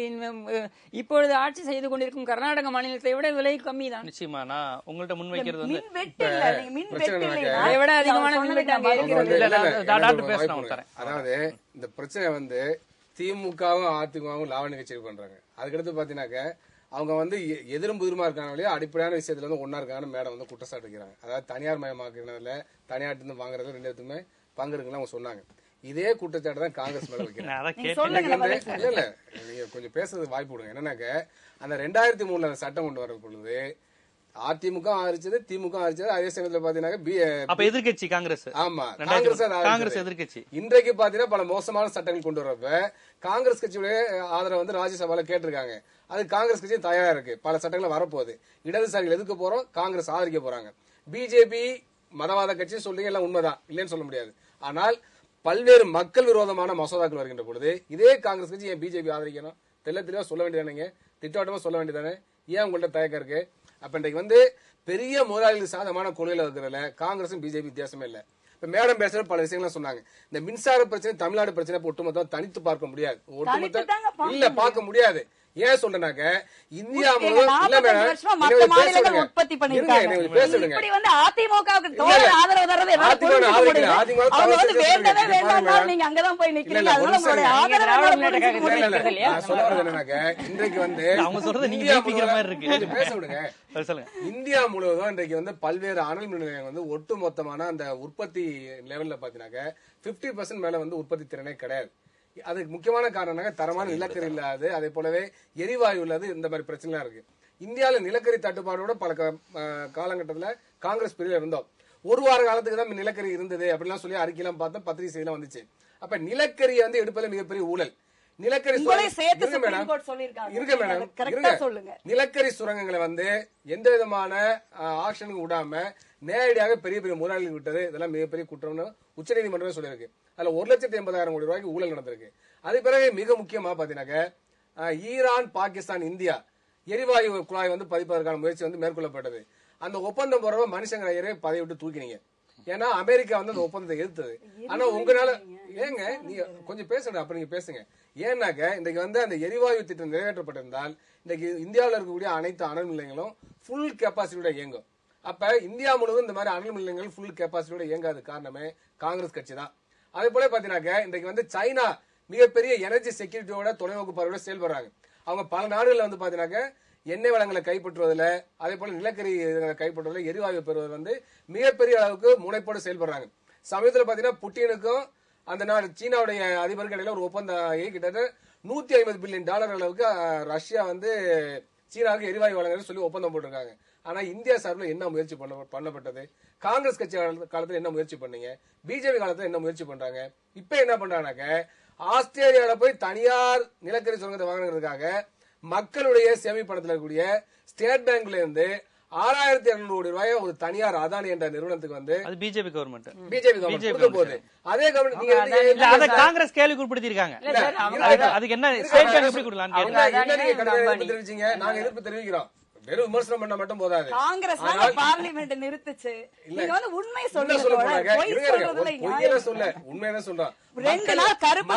இப்பொழுது ஆட்சி செய்து கொண்டிருக்கும் கர்நாடக மாநிலத்தை விட விலை கம்மி தான். நிச்சயமா நான் உங்கள்ட்ட முன்வைக்கிறது வந்து அதை விட அதிகமான மின்வெட்டு அங்கே இருக்கிறது. டாக்டர் பேசலாம். அதாவது இந்த பிரச்சனை வந்து திமுகவும் அதிமுகவும் லாவணி கட்சி பண்றாங்க. அதுக்கடுத்து பாத்தீங்கன்னாக்க அவங்க வந்து எதிரும் புதிருமா இருக்காங்களே அடிப்படையான விஷயத்துல வந்து ஒன்னா இருக்காங்கன்னு மேடம் வந்து குற்றச்சாட்டு வைக்கிறாங்க. அதாவது தனியார் மயமாக்குறதுல தனியார்ட்டு இருந்து வாங்குறதுல 2 பேருமே பங்கு இருக்குன்னு அவங்க சொன்னாங்க. இதே குற்றச்சாட்டு தான் காங்கிரஸ் மேல வைக்கிறாங்க. இல்ல நீங்க கொஞ்சம் பேசுறது வாய்ப்பு விடுங்க. என்னன்னாக்க அந்த 2003 அந்த சட்டம் கொண்டு வர பொழுது அதிமுக ஆதரிச்சது, திமுக ஆதரிச்சது. அதே சமயத்துல பாத்தீங்கன்னா எதிர்கட்சி காங்கிரஸ். ஆமா, காங்கிரஸ் எதிர்கட்சி. இன்றைக்கு பாத்தீங்கன்னா பல மோசமான சட்டங்கள் கொண்டு வரப்ப காங்கிரஸ் கட்சியுடைய ஆதரவு வந்து ராஜ்யசபால கேட்டிருக்காங்க. அது காங்கிரஸ் கட்சி தயாரா இருக்கு. பல சட்டங்கள் வரப்போகுது. இடதுசாரிகள் எதுக்க போறோம், காங்கிரஸ் ஆதரிக்க போறாங்க. பிஜேபி மதவாத கட்சி சொல்றீங்க, எல்லாம் உண்மைதான், இல்லைன்னு சொல்ல முடியாது. ஆனால் பல்வேறு மக்கள் விரோதமான மசோதாக்கள் வருகின்ற பொழுது இதே காங்கிரஸ் கட்சி ஏன் பிஜேபி ஆதரிக்கணும்? தெளிவா சொல்ல வேண்டியதானே, திட்டவட்டமா சொல்ல வேண்டியதானே, ஏன் உங்கள்ட்ட தயக்கம் இருக்கு? அப்ப இன்றைக்கு வந்து பெரிய முதலாளிகள் சாதகமான கொள்கையில இருக்கிறதுல காங்கிரசும் பிஜேபி வித்தியாசமே இல்ல. இப்ப மேடம் பேசுற பல விஷயங்களும் சொன்னாங்க. இந்த மின்சார பிரச்சனை, தமிழ்நாடு பிரச்சனை ஒட்டுமொத்தம் தனித்து பார்க்க முடியாது. ஒட்டுமொத்த இல்ல பார்க்க முடியாது. ஏன் சொல்றேனாக்க இந்தியா முழுவதும் உற்பத்தி பண்ணிருக்காங்க. இப்படி வந்து அதிமுகவுக்கு தோழர் ஆதரவு தரது வேண்டவே வேண்டாம். நீங்க அங்கதான் போய் நிக்கிறீங்க. அதனால உங்களுடைய இன்றைக்கு வந்து அவங்க சொல்றது நீங்க கேட்கிற மாதிரி இருக்கு. பேச விடுங்க. இந்தியா முழுவதும் இன்றைக்கு வந்து பல்வேறு அனல் மின் நிலையங்கள் வந்து ஒட்டு மொத்தமான அந்த உற்பத்தி லெவல்ல பாத்தீங்கன்னாக்க 50% மேல வந்து உற்பத்தி திறனே கிடையாது. அதுக்கு முக்கியமான காரணம் தரமான நிலக்கரி இல்லாது, அதே போலவே எரிவாயு உள்ளது. இந்த மாதிரி பிரச்சனை இருக்கு. இந்தியாவில நிலக்கரி தட்டுப்பாடோட பல காலகட்டத்துல காங்கிரஸ் பிரிவில் இருந்தோம். ஒரு வார காலத்துக்கு தான் நிலக்கரி இருந்தது அப்படிலாம் சொல்லி அறிக்கையெல்லாம் பார்த்தோம், பத்திரிகை செய்திலாம் வந்துச்சு. அப்ப நிலக்கரியை வந்து எடுப்பதில் மிகப்பெரிய ஊழல். நிலக்கரி நிலக்கரி சுரங்கங்களை வந்து எந்த விதமான ஆக்ஷனுக்கு விடாம நேரடியாக பெரிய பெரிய முதலாளிகள் விட்டது இதெல்லாம் மிகப்பெரிய குற்றம்னு உச்சநீதிமன்றமே சொல்லியிருக்கு. அதுல 1,80,000 கோடி ரூபாய்க்கு ஊழல் நடந்திருக்கு. அது பிறகு மிக முக்கியமா பாத்தீங்கன்னாக்க ஈரான், பாகிஸ்தான், இந்தியா எரிவாயு குழாய் வந்து பதிப்பதற்கான முயற்சி வந்து மேற்கொள்ளப்பட்டது. அந்த ஒப்பந்தம் போறவ மனுஷங்க பதவி விட்டு தூக்கினீங்க. ஏன்னா அமெரிக்கா வந்து அந்த ஒப்பந்தத்தை எதிர்த்தது. ஆனா உங்களால ஏங்க நீங்க கொஞ்சம் பேசுங்க, அப்ப நீங்க பேசுங்க. ஏன்னாக்க இன்றைக்கு வந்து அந்த எரிவாயு திட்டம் நிறைவேற்றப்பட்டிருந்தால் இன்றைக்கு இந்தியாவில் இருக்கக்கூடிய அனைத்து அனல் நிலையங்களும் ஃபுல் கெப்பாசிட்டியோட இயங்கும். அப்ப இந்தியா முழுவதும் இந்த மாதிரி அனல் நிலையங்கள் ஃபுல் கெப்பாசிட்டியோட இயங்காத காரணமே காங்கிரஸ் கட்சி தான். அதே போல பாத்தீங்கன்னாக்க இன்றைக்கு வந்து சைனா மிகப்பெரிய எனர்ஜி செக்யூரிட்டியோட தொலைநோக்கு பார்வையோட செயல்படுறாங்க. அவங்க பல நாடுகள்ல வந்து பாத்தீங்கன்னாக்க எண்ணெய் வளங்களை கைப்பற்றுவதில், அதே போல நிலக்கரி கைப்பற்றுவதில், எரிவாயு பெறுவதில் வந்து மிகப்பெரிய அளவுக்கு முனைப்போடு செயல்படுறாங்க. சமயத்தில் பாத்தீங்கன்னா புட்டினுக்கும் அந்த நாடு சீனாவுடைய அதிபருக்கு இடையில ஒரு ஒப்பந்தம் கிட்டத்தட்ட $150 பில்லியன் அளவுக்கு ரஷ்யா வந்து சீனாவுக்கு எரிவாயு வழங்குறது சொல்லி ஒப்பந்தம் போட்டிருக்காங்க. ஆனா இந்தியா சார்பில் என்ன முயற்சி பண்ணப்பட்டது? காங்கிரஸ் கட்சி காலத்துல என்ன முயற்சி பண்ணீங்க? பிஜேபி காலத்துல என்ன முயற்சி பண்றாங்க? இப்ப என்ன பண்றாங்கன்னாக்க ஆஸ்திரேலியாவில போய் தனியார் நிலக்கரி சுரங்கத்தை வாங்கினதுக்காக மக்களுடைய சேமிப்பணத்தில் இருக்கக்கூடிய ஸ்டேட் பேங்க்ல இருந்து 6,200 கோடி ரூபாய் ஒரு தனியார் அதானி என்ற நிறுவனத்துக்கு வந்து பிஜேபி கவர்மெண்ட் போகுது. அதே கவர்மெண்ட் காங்கிரஸ் கேள்வி குறிப்பிட்டிருக்காங்க. அதுக்கு என்ன ஸ்டேட் பேங்க் எப்படி கொடுக்கலாம் தெரிவிச்சீங்க? நாங்க எதிர்ப்பு தெரிவிக்கிறோம். வெறும் விமர்சனம் பண்ண மட்டும் போதாது. காங்கிரஸ் பார்லிமெண்ட் நிறுத்துச்சு. நீங்க வந்து உண்மை சொல்லுங்க. சொல்ல உண்மையான சொல்றோம். 2 நாள் கருப்பு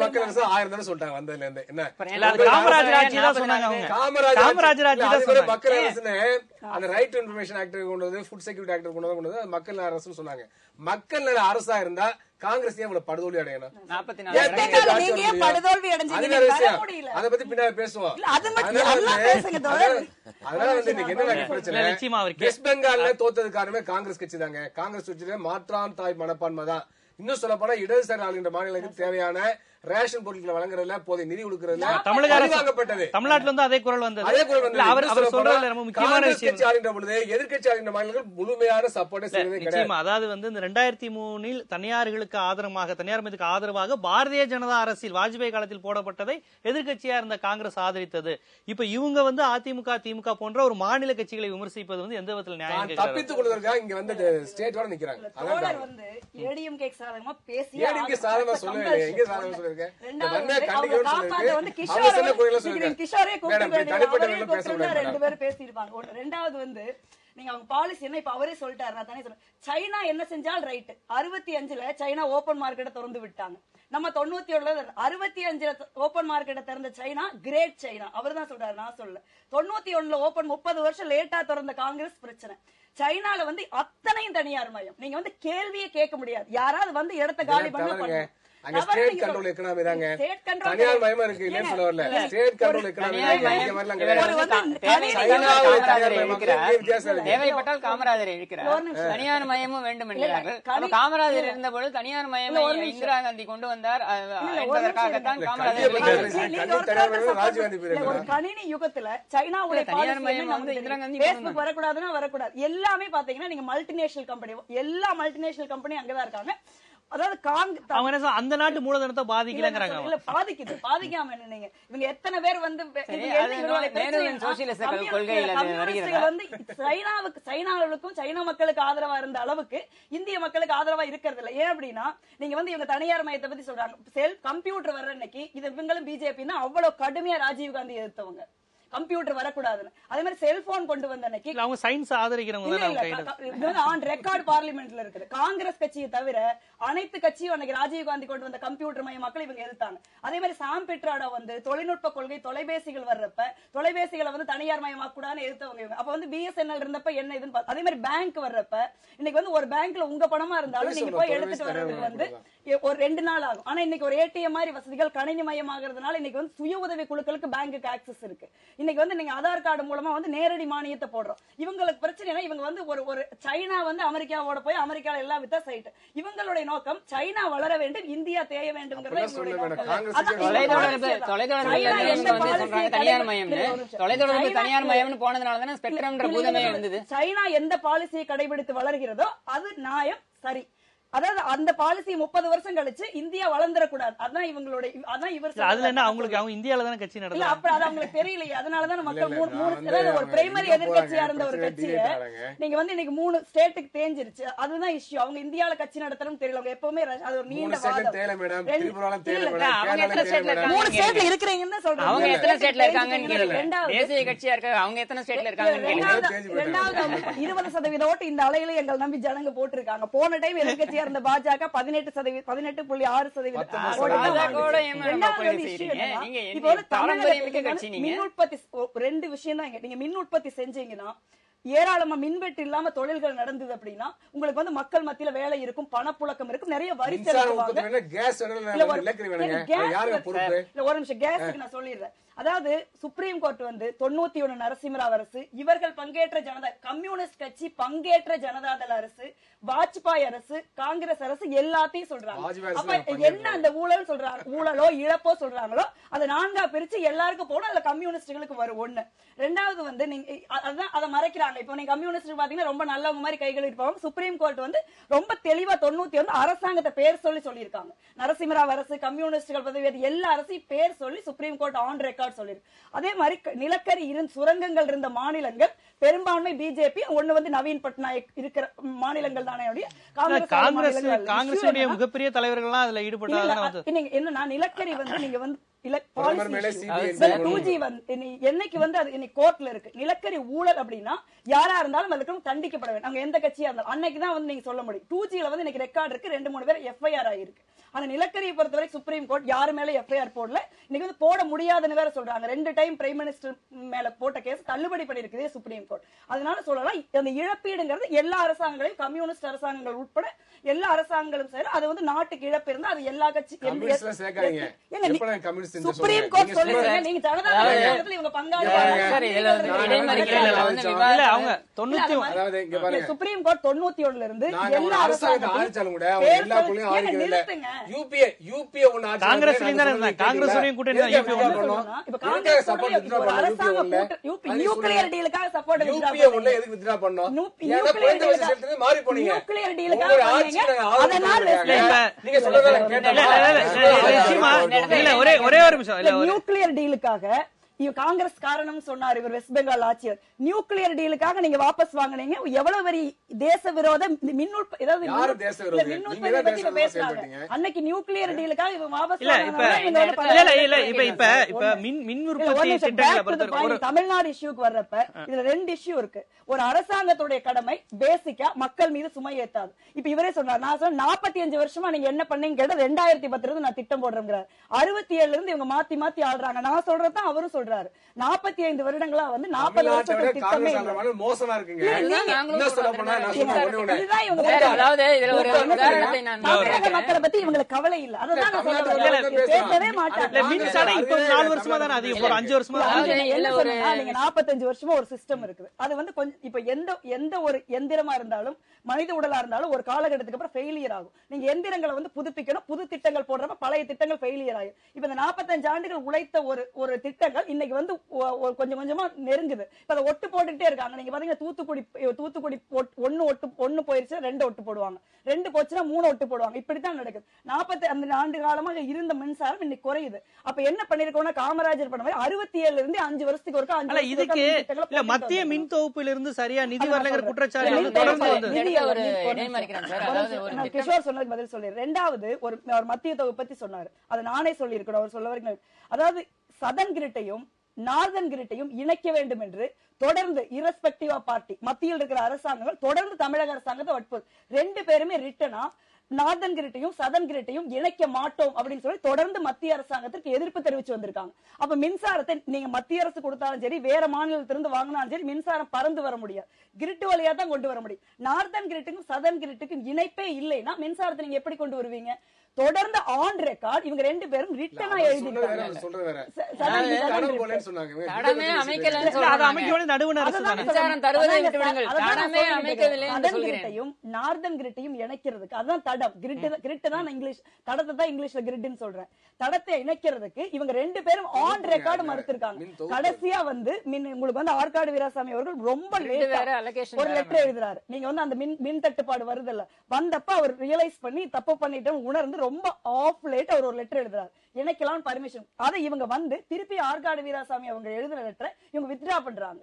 மக்கள் அரசு 1000 தானே சொல்லிட்டாங்க வந்ததுல இருந்து. என்ன காமராஜர் ஆட்சி தான் சொன்னாங்க அவங்க. காமராஜர் ஆட்சி தான் சொன்னாங்க. மக்கள் அரசுன்னு அந்த ரைட் டு இன்ஃபர்மேஷன் ஆக்ட் கொண்டு வந்து, ஃபுட் செக்யூரிட்டி ஆக்ட் கொண்டு வந்து மக்கள் அரசுன்னு சொன்னாங்க. மக்கள் நல அரசா இருந்தா காங்கிரஸ் ஏன் இவ்வளவு படுதோல்வி அடையணும்? அதை பத்தி பின்னாடி பேசுவோம். அதனால வந்து இன்னைக்கு என்ன பிரச்சனை? வெஸ்ட் பெங்கால்ல தோத்தது காரணமே காங்கிரஸ் கட்சி தாங்க. காங்கிரஸ் கட்சியில மாற்றான் தாய் மனப்பான்மை தான். இன்னும் சொல்ல போனா இடதுசாரி ஆளுகின்ற மாநிலங்களுக்கு தேவையான ரேஷன் பொருட்களை வழங்குறதுல போதை நிதி கொடுக்கறதுல வாங்கப்பட்டது. தமிழ்நாட்டில இருந்து அதே குரல் வந்தது. அவர் சொல்றதுல ரொம்ப முக்கியமான விஷயம் ஆளுகின்ற பொழுது எதிர்க்கட்சி ஆளுகின்ற மாநிலங்கள் முழுமையான சப்போர்ட் செய்யறதே கிடையாது. அதாவது வந்து இந்த 2003 தனியார்களுக்கு ஆதரவாக, தனியார் மீதுக்கு ஆதரவாக பாரதிய ஜனதா அரசில் வாஜ்பாய் காலத்தில் போடப்பட்டதை எதிர்க்கட்சியா இருந்த காங்கிரஸ் ஆதரித்தது. இப்ப இவங்க வந்து அதிமுக, திமுக போன்ற ஒரு மாநில கட்சிகளை விமர்சிப்பது வந்து எந்த விதத்துல நியாயம்? தப்பித்துக் கொள்வதற்காக இங்க வந்து ஸ்டேட்டோட நிக்கிறாங்க. அதான் வந்து ஏடிஎம்கே சாதகமா பேசி ஏடிஎம்கே சாதகமா சொல்லுங்க. எங்க சாதகமா சொல்லுங்க? ரெண்டாவது வந்து நீங்க அவங்க பாலிசி என்ன இப்ப அவரே சொல்லிட்டாரு. நான் தானே சொல்றேன், சைனா என்ன செஞ்சால் ரைட். 65ல சைனா ஓபன் மார்க்கெட்டை திறந்து விட்டாங்க. நம்ம 97ல 65ல ஓபன் மார்க்கெட்டை திறந்த சைனா கிரேட் சைனா. அவர் தான் சொல்றாரு, நான் சொல்ல. 91ல ஓபன் 30 வருஷம் லேட்டா திறந்த காங்கிரஸ் பிரச்சனை. சைனால வந்து அத்தனையும் தனியார் மயம். நீங்க வந்து கேள்வியே கேட்க முடியாது. யாராவது வந்து இடத்த காலி பண்ண அங்க ஸ்டேட் கண்ட்ரோல் எக்கனாமி தாங்க, தனியார் மயமா இருக்கு. இல்லன்னு சொல்ல வரல, ஸ்டேட் கண்ட்ரோல் எக்கனாமி தேவைப்பட்டால் காமராஜர் இருக்கிறார். தனியார் மயமும் வேண்டும் என்கிறார்கள். காமராஜர் இருந்தபோது தனியார் மயம் இந்திரா காந்தி கொண்டு வந்தார் என்பதற்காகத்தான் காமராஜர். ஒரு கணினி யுகத்துல சைனாவுடைய தனியார் மயம் வந்து இந்திரா காந்தி பேஸ்புக் வரக்கூடாதுன்னா வரக்கூடாது. எல்லாமே பாத்தீங்கன்னா நீங்க மல்டிநேஷனல் கம்பெனி, எல்லா மல்டிநேஷனல் கம்பெனி அங்கதான் இருக்காங்க. அதாவது அந்த நாட்டு மூலதனத்தை பாதிக்கலங்கறாங்க. இல்ல பாதிக்குது, பாதிக்காம என்ன நீங்க இவங்க எத்தனை பேர் வந்து சோசியலிச கொள்கையில வந்து சைனாவுக்கும் சைனா மக்களுக்கு ஆதரவா இருந்த அளவுக்கு இந்திய மக்களுக்கு ஆதரவா இருக்கிறது இல்ல. ஏன் அப்படின்னா நீங்க வந்து இவங்க தனியார் மையத்தை பத்தி சொல்றாங்க. கம்ப்யூட்டர் வர்ற அன்னைக்கு இது இவங்களும் பிஜேபின்னா அவ்வளவு கடுமையா ராஜீவ் காந்தி எதிர்த்தவங்க, கம்ப்யூட்டர் வரக்கூடாதுன்னு. அதே மாதிரி செல்போன் கொண்டு வந்த அன்னைக்கு அவங்க சயின்ஸ் ஆதரிக்கிறவங்க ஆன் ரெக்கார்ட் பார்லிமெண்ட்ல இருக்குது. காங்கிரஸ் கட்சியை தவிர அனைத்து கட்சியும் அன்னைக்கு ராஜீவ் காந்தி கொண்டு வந்த கம்ப்யூட்டர் மய மக்கள் இவங்க எதிர்த்தாங்க. அதே மாதிரி சாம் பிட்ராடா வந்து தொழில்நுட்ப கொள்கை தொலைபேசிகள் வர்றப்ப தொலைபேசிகளை வந்து தனியார் மயமாக்கூடாதுன்னு எதிர்த்தவங்க. அப்ப வந்து பிஎஸ்என்எல் இருந்தப்ப என்ன இதுன்னு அதே மாதிரி பேங்க் வர்றப்ப இன்னைக்கு வந்து ஒரு பேங்க்ல உங்க பணமா இருந்தாலும் நீங்க போய் எடுத்துட்டு வர்றதுக்கு வந்து ஒரு 2 நாள் ஆகும். ஆனா இன்னைக்கு ஒரு ஏடிஎம் மாதிரி வசதிகள் கணினி மயமாகிறதுனால இன்னைக்கு வந்து சுய உதவி குழுக்களுக்கு பேங்குக்கு ஆக்சஸ் இருக்கு. இன்னைக்கு வந்து நீங்க ஆதார் கார்டு மூலமா வந்து நேரடி மானியத்தை போடுறோம். இவங்களுக்கு பிரச்சனை இவங்க வந்து ஒரு சைனா வந்து அமெரிக்காவோட போய் அமெரிக்கால எல்லாம் வித்தா சைட். இவங்களுடைய நோக்கம் சைனா வளர வேண்டும், இந்தியா தேய வேண்டும். சைனா எந்த பாலிசியை கடைபிடித்து வளர்கிறதோ அது நியாயம், சரி. அதாவது அந்த பாலிசி 30 வருஷம் கழிச்சு இந்தியா வளர்ந்துடக்கூடாது. அதான் இவங்களுடைய, அதான் இவர் அதுல என்ன அவங்களுக்கு அவங்க இந்தியால தான கட்சி நடத்துறாங்க. அப்ப அது அவங்களுக்கு தெரியலையே. அதனாலதான் மக்கள் ஒரு பிரைமரி எதிர்கட்சியா இருந்த ஒரு கட்சியை நீங்க வந்து இன்னைக்கு 3 ஸ்டேட்டுக்கு தேஞ்சிருச்சு. அதுதான் இஷ்யூ. அவங்க இந்தியால கட்சி நடத்தணும் தெரியல. அவங்க எப்பவுமே அது ஒரு நீண்ட வாதம். 3 ஸ்டேட்ல இருக்கிறீங்கன்னு சொல்றாங்க. அவங்க எத்தனை ஸ்டேட்ல இருக்காங்கன்னு கேளுங்க. தேசிய கட்சியா இருக்காங்க, அவங்க எத்தனை ஸ்டேட்ல இருக்காங்கன்னு கேளுங்க. ரெண்டாவது 20% ஓட்டு இந்த அலையில எங்கள் நம்பி ஜனங்க போட்டிருக்காங்க. போன டைம் எதிர்கட்சியா இருந்த பாஜக 18.6%. மின் உற்பத்தி 2 விஷயம் தான். நீங்க மின் உற்பத்தி செஞ்சீங்கன்னா ஏராளமா மின்வெட்டு இல்லாம தொழில்கள் நடந்தது அப்படின்னா உங்களுக்கு வந்து மக்கள் மத்தியில வேலை இருக்கும், பணப்புழக்கம் இருக்கும், நிறைய வரி செலுத்துவாங்க. ஒரு நிமிஷம் கேஸுக்கு நான் சொல்லிடுறேன். அதாவது சுப்ரீம் கோர்ட் வந்து 91 நரசிம்மராவ் அரசு, இவர்கள் பங்கேற்ற ஜனதா கம்யூனிஸ்ட் கட்சி பங்கேற்ற ஜனதாதள அரசு, வாஜ்பாய் அரசு, காங்கிரஸ் அரசு எல்லாத்தையும் சொல்றாங்க. அப்ப என்ன அந்த ஊழல் சொல்றாங்க, ஊழலோ இழப்போ சொல்றாங்களோ அதை 4ஆ பிரிச்சு எல்லாருக்கும் போனா அதுல கம்யூனிஸ்டுகளுக்கு வரும். 1. 2வது வந்து நீங்க அதான் அதை மறைக்கிறாங்க. இப்போ நீங்க கம்யூனிஸ்ட் பாத்தீங்கன்னா ரொம்ப நல்லவங்க மாதிரி கைகள் இருப்பாங்க. சுப்ரீம் கோர்ட் வந்து ரொம்ப தெளிவா 91 அரசாங்கத்தை பேர் சொல்லியிருக்காங்க. நரசிம்மராவ் அரசு, கம்யூனிஸ்டுகள் பதவி எல்லா அரசையும் பேர் சொல்லி சுப்ரீம் கோர்ட் ஆன் ரெக்கார்ட் சொல்லிருக்கு. அதே மாதிரி நிலக்கரி சுரங்கங்கள் இருந்த மாநிலங்கள் பெரும்பான்மை பிஜேபி, ஒண்ணு வந்து நவீன் பட்நாயக் இருக்கிற மாநிலங்கள் தானே. காங்கிரஸ் மிகப்பெரிய தலைவர்கள்லாம் அதுல ஈடுபட்டாங்க. என்னன்னா நிலக்கரி வந்து நீங்க வந்து என்னைக்கு வந்து அது இன்னைக்கு கோர்ட்ல இருக்கு. நிலக்கரி ஊழல் அப்படின்னா யாரா இருந்தாலும் அதுக்கு தண்டிக்கப்பட வேண்டும். அங்க எந்த கட்சியா இருந்தாலும் அன்னைக்குதான் வந்து நீங்க சொல்ல முடியும். 2Gல வந்து இன்னைக்கு ரெக்கார்ட் இருக்கு, 2-3 பேர் எஃப்ஐஆர் ஆயிருக்கு. ஆனா நிலக்கரியை பொறுத்தவரை சுப்ரீம் கோர்ட் யாரு மேல எஃப்ஐஆர் போடல. இன்னைக்கு வந்து போட முடியாதுன்னு வேற சொல்றாங்க. 2 டைம் பிரைம் மினிஸ்டர் மேல போட்ட கேஸ் தள்ளுபடி பண்ணிருக்குது சுப்ரீம் கோர்ட். அதனால சொல்லலாம் அந்த இழப்பீடுங்கிறது எல்லா அரசாங்கங்களையும், கம்யூனிஸ்ட் அரசாங்கங்கள் உட்பட எல்லா அரசாங்கங்களும் சரி, அது வந்து நாட்டுக்கு இழப்பு இருந்தா அது எல்லா கட்சி சுப்ரீம் கோர்ட் சொல்லுங்க. நீங்க ஜனதாதளத்துல இவங்க சுப்ரீம் கோர்ட் 91ல இருந்து எல்லா அரசாங்கங்களும் நியூக்ளியர் டீலுக்காக சப்போர்ட் ஒரே ஒரு நிமிஷம். நியூக்ளியர் டீலுக்காக காங்கிரஸ் காரணம் சொன்னார் இவர் வெஸ்ட் பெங்கால் ஆட்சியர். நியூக்ளியர் டீலுக்காக நீங்க வாபஸ் வாங்குனீங்க. எவ்வளவு பெரிய தேச விரோத மின் உற்பத்தி பத்தி பேசுறாங்க. அன்னைக்கு நியூக்ளியர் டீலுக்காக இவங்க வாபஸ் தமிழ்நாடு இஷ்யூக்கு வர்றப்ப இதுல 2 இஷ்யூ இருக்கு. ஒரு அரசாங்கத்துடைய கடமை பேசிக்கா மக்கள் மீது சுமை ஏத்தாது. இப்ப இவரே சொன்னார், நான் சொன்ன 45 வருஷமா நீங்க என்ன பண்ணீங்க கேட்டா 2010 இருந்து நான் திட்டம் போடுறேங்கிறார். 67 இருந்து இவங்க மாத்தி மாத்தி ஆள்றாங்க. நான் சொல்றதான் அவரும் சொல்றாரு. 45 வருடங்களா வந்து 40 வருஷத்துக்கு திட்டமே மோசமா இருக்குங்க. மக்களை பத்தி இவங்களுக்கு கவலை இல்ல. அதுதான் நான் சொல்றேன். பேசவே மாட்டாங்க. நீங்க 45 வருஷமா ஒரு சிஸ்டம் இருக்குது. அது வந்து கொஞ்சம் இப்ப எந்த ஒரு எந்திரமா இருந்தாலும் மனித உடலா இருந்தாலும் ஒரு காலகட்டத்துக்கு அப்புறம் ஃபெயிலியர் ஆகும். நீங்க எந்திரங்களை வந்து புதுப்பிக்கணும். புது திட்டங்கள் போடுறப்ப பழைய திட்டங்கள் ஃபெயிலியர் ஆகும். இப்ப இந்த 45 ஆண்டுகள் உழைத்த ஒரு திட்டங்கள் இன்னைக்கு வந்து கொஞ்சம் கொஞ்சமா நெருங்குது. இப்ப அதை ஒட்டு போட்டுட்டே இருக்காங்க. நீங்க பாத்தீங்கன்னா தூத்துக்குடி 1 போயிருச்சு 2 ஒட்டு போடுவாங்க. 2 போச்சுன்னா 3 ஒட்டு போடுவாங்க. இப்படித்தான் நடக்குது. 45 ஆண்டு காலமாக இருந்த மின்சாரம் இன்னைக்கு குறையுது. அப்ப என்ன பண்ணிருக்கோம்னா காமராஜர் பண்ண மாதிரி 67 இருந்து 5 வருஷத்துக்கு ஒருக்கா 5 இதுக்கு மத்திய மின் தொகுப்பில் இருந்து சரியா நிதி வரலங்கிற குற்றச்சாட்டு தொடர்ந்து வந்தது. கிஷோர் சொன்னதுக்கு பதில் சொல்லிடுறேன். 2வது ஒரு மத்திய தொகுப்பு பத்தி சொன்னாரு. அதை நானே சொல்லி இருக்கணும். அவர் சொல்ல வரைக்கும் அதாவது சதன் கிரிட்டையும் நார்தன் கிரிட்டையும் இணைக்க வேண்டும் என்று தொடர்ந்து இரஸ்பெக்டிவ் ஆஃப் பார்ட்டி மத்தியில் இருக்கிற அரசாங்கங்கள் தொடர்ந்து தமிழக அரசாங்கத்தை வற்புறுத்து 2 பேருமே ரிட்டனா நார்தன் கிரிட்டையும் சதன் கிரிட்டையும் இணைக்க மாட்டோம் அப்படின்னு சொல்லி தொடர்ந்து மத்திய அரசாங்கத்திற்கு எதிர்ப்பு தெரிவிச்சு வந்திருக்காங்க. அப்ப மின்சாரத்தை நீங்க மத்திய அரசு கொடுத்தாலும் சரி வேற மாநிலத்திலிருந்து வாங்கினாலும் சரி மின்சாரம் பறந்து வர முடியாது. கிரிட் வழியா தான் கொண்டு வர முடியும். நார்தன் கிரிட்டுக்கும் சதன் கிரிட்டுக்கும் இணைப்பே இல்லைன்னா மின்சாரத்தை நீங்க எப்படி கொண்டு வருவீங்க? தொடர்ந்து ஆன் ரெக்கார்ட் இவங்க 2 பேரும் ரிட்டனா எழுதிட்டாங்க. நார்தன் கிரிட்டையும் இணைக்கிறதுக்கு அதுதான் தடம். கிரிட் தான் இங்கிலீஷ் தடத்தை தான் இங்கிலீஷ்ல கிரிட்னு சொல்றேன். தடத்தை இணைக்கிறதுக்கு இவங்க 2 பேரும் ஆன் ரெக்கார்டு மறுத்திருக்காங்க. கடைசியா வந்து உங்களுக்கு வந்து ஆற்காடு வீராசாமி அவர்கள் ரொம்ப ஒரு லெட்டர் எழுதுறாரு. நீங்க வந்து அந்த மின் தட்டுப்பாடு வருதுல்ல வந்தப்ப அவர் ரியலைஸ் பண்ணி தப்பு பண்ணிட்டு உணர்ந்து ரொம்ப ஆஃப் லேட் அவர் ஒரு லெட்டர் எழுதுறாரு. இணைக்கலாம் பர்மிஷன். அதை இவங்க வந்து திருப்பி ஆற்காடு வீராசாமி அவங்க எழுதின லெட்டரை இவங்க வித்ட்ரா பண்றாங்க.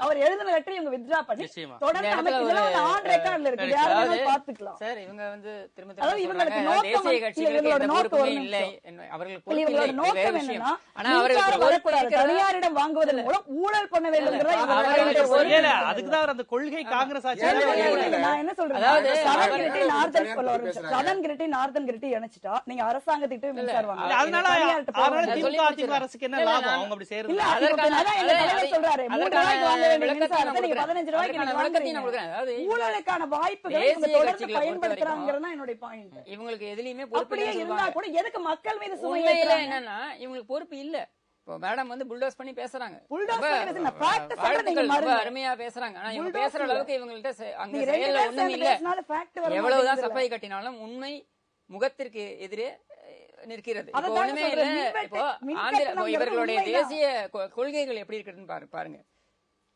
அவர் எழுதின லெட்டர் இவங்க வித்ட்ரா பண்ணி தொடர்ந்து ஆன் ரெக்கார்ட்ல இருக்கு. யாராவது பாத்துக்கலாம் சார். இவங்க வந்து திரும்ப அதாவது இவங்களுக்கு தேசிய கட்சிகளுக்கு நோக்கம் இல்லை. அவர்களுக்கு நோக்கம் என்னன்னா தனியாரிடம் வாங்குவதன் மூலம் ஊழல் பண்ண வேண்டும். அதுக்குதான் அந்த கொள்கை காங்கிரஸ் ஆட்சி. நான் என்ன சொல்றேன், சதன் கிரிட்டி நார்தன் கிரிட்டி இணைச்சிட்டா நீங்க அரசாங்கத்திட்ட மின்சாரம் வாங்க. அதனால திமுக அரசுக்கு என்ன லாபம்? அவங்க அப்படி செய்யறது சொல்றாரு 3 ரூபாய்க்கு வாங்க வேண்டிய மின்சாரத்தை நீங்க 15 ரூபாய்க்கு ஊழலுக்கான வாய்ப்புகளை தொடர்ந்து பயன்படுத்துறாங்கிறது தான் என்னுடைய பாயிண்ட். இவங்களுக்கு எதுலயுமே அப்படியே இருந்தா கூட எதுக்கு மக்கள் மீது சுமை என்னன்னா இவங்களுக்கு பொறுப்பு இல்ல. இப்போ மேடம் வந்து புல்டோஸ் பண்ணி பேசுறாங்க, அருமையா பேசுறாங்க. ஆனா இவங்க பேசுற அளவுக்கு இவங்கள்ட்ட அங்க செயல்ல ஒண்ணும் இல்ல. எவ்வளவுதான் சபை கட்டினாலும் உண்மை முகத்திற்கு எதிரே நிற்கிறது. ஒண்ணுமே இல்ல. இப்போ இவர்களுடைய தேசிய கொள்கைகள் எப்படி இருக்குன்னு பாருங்க.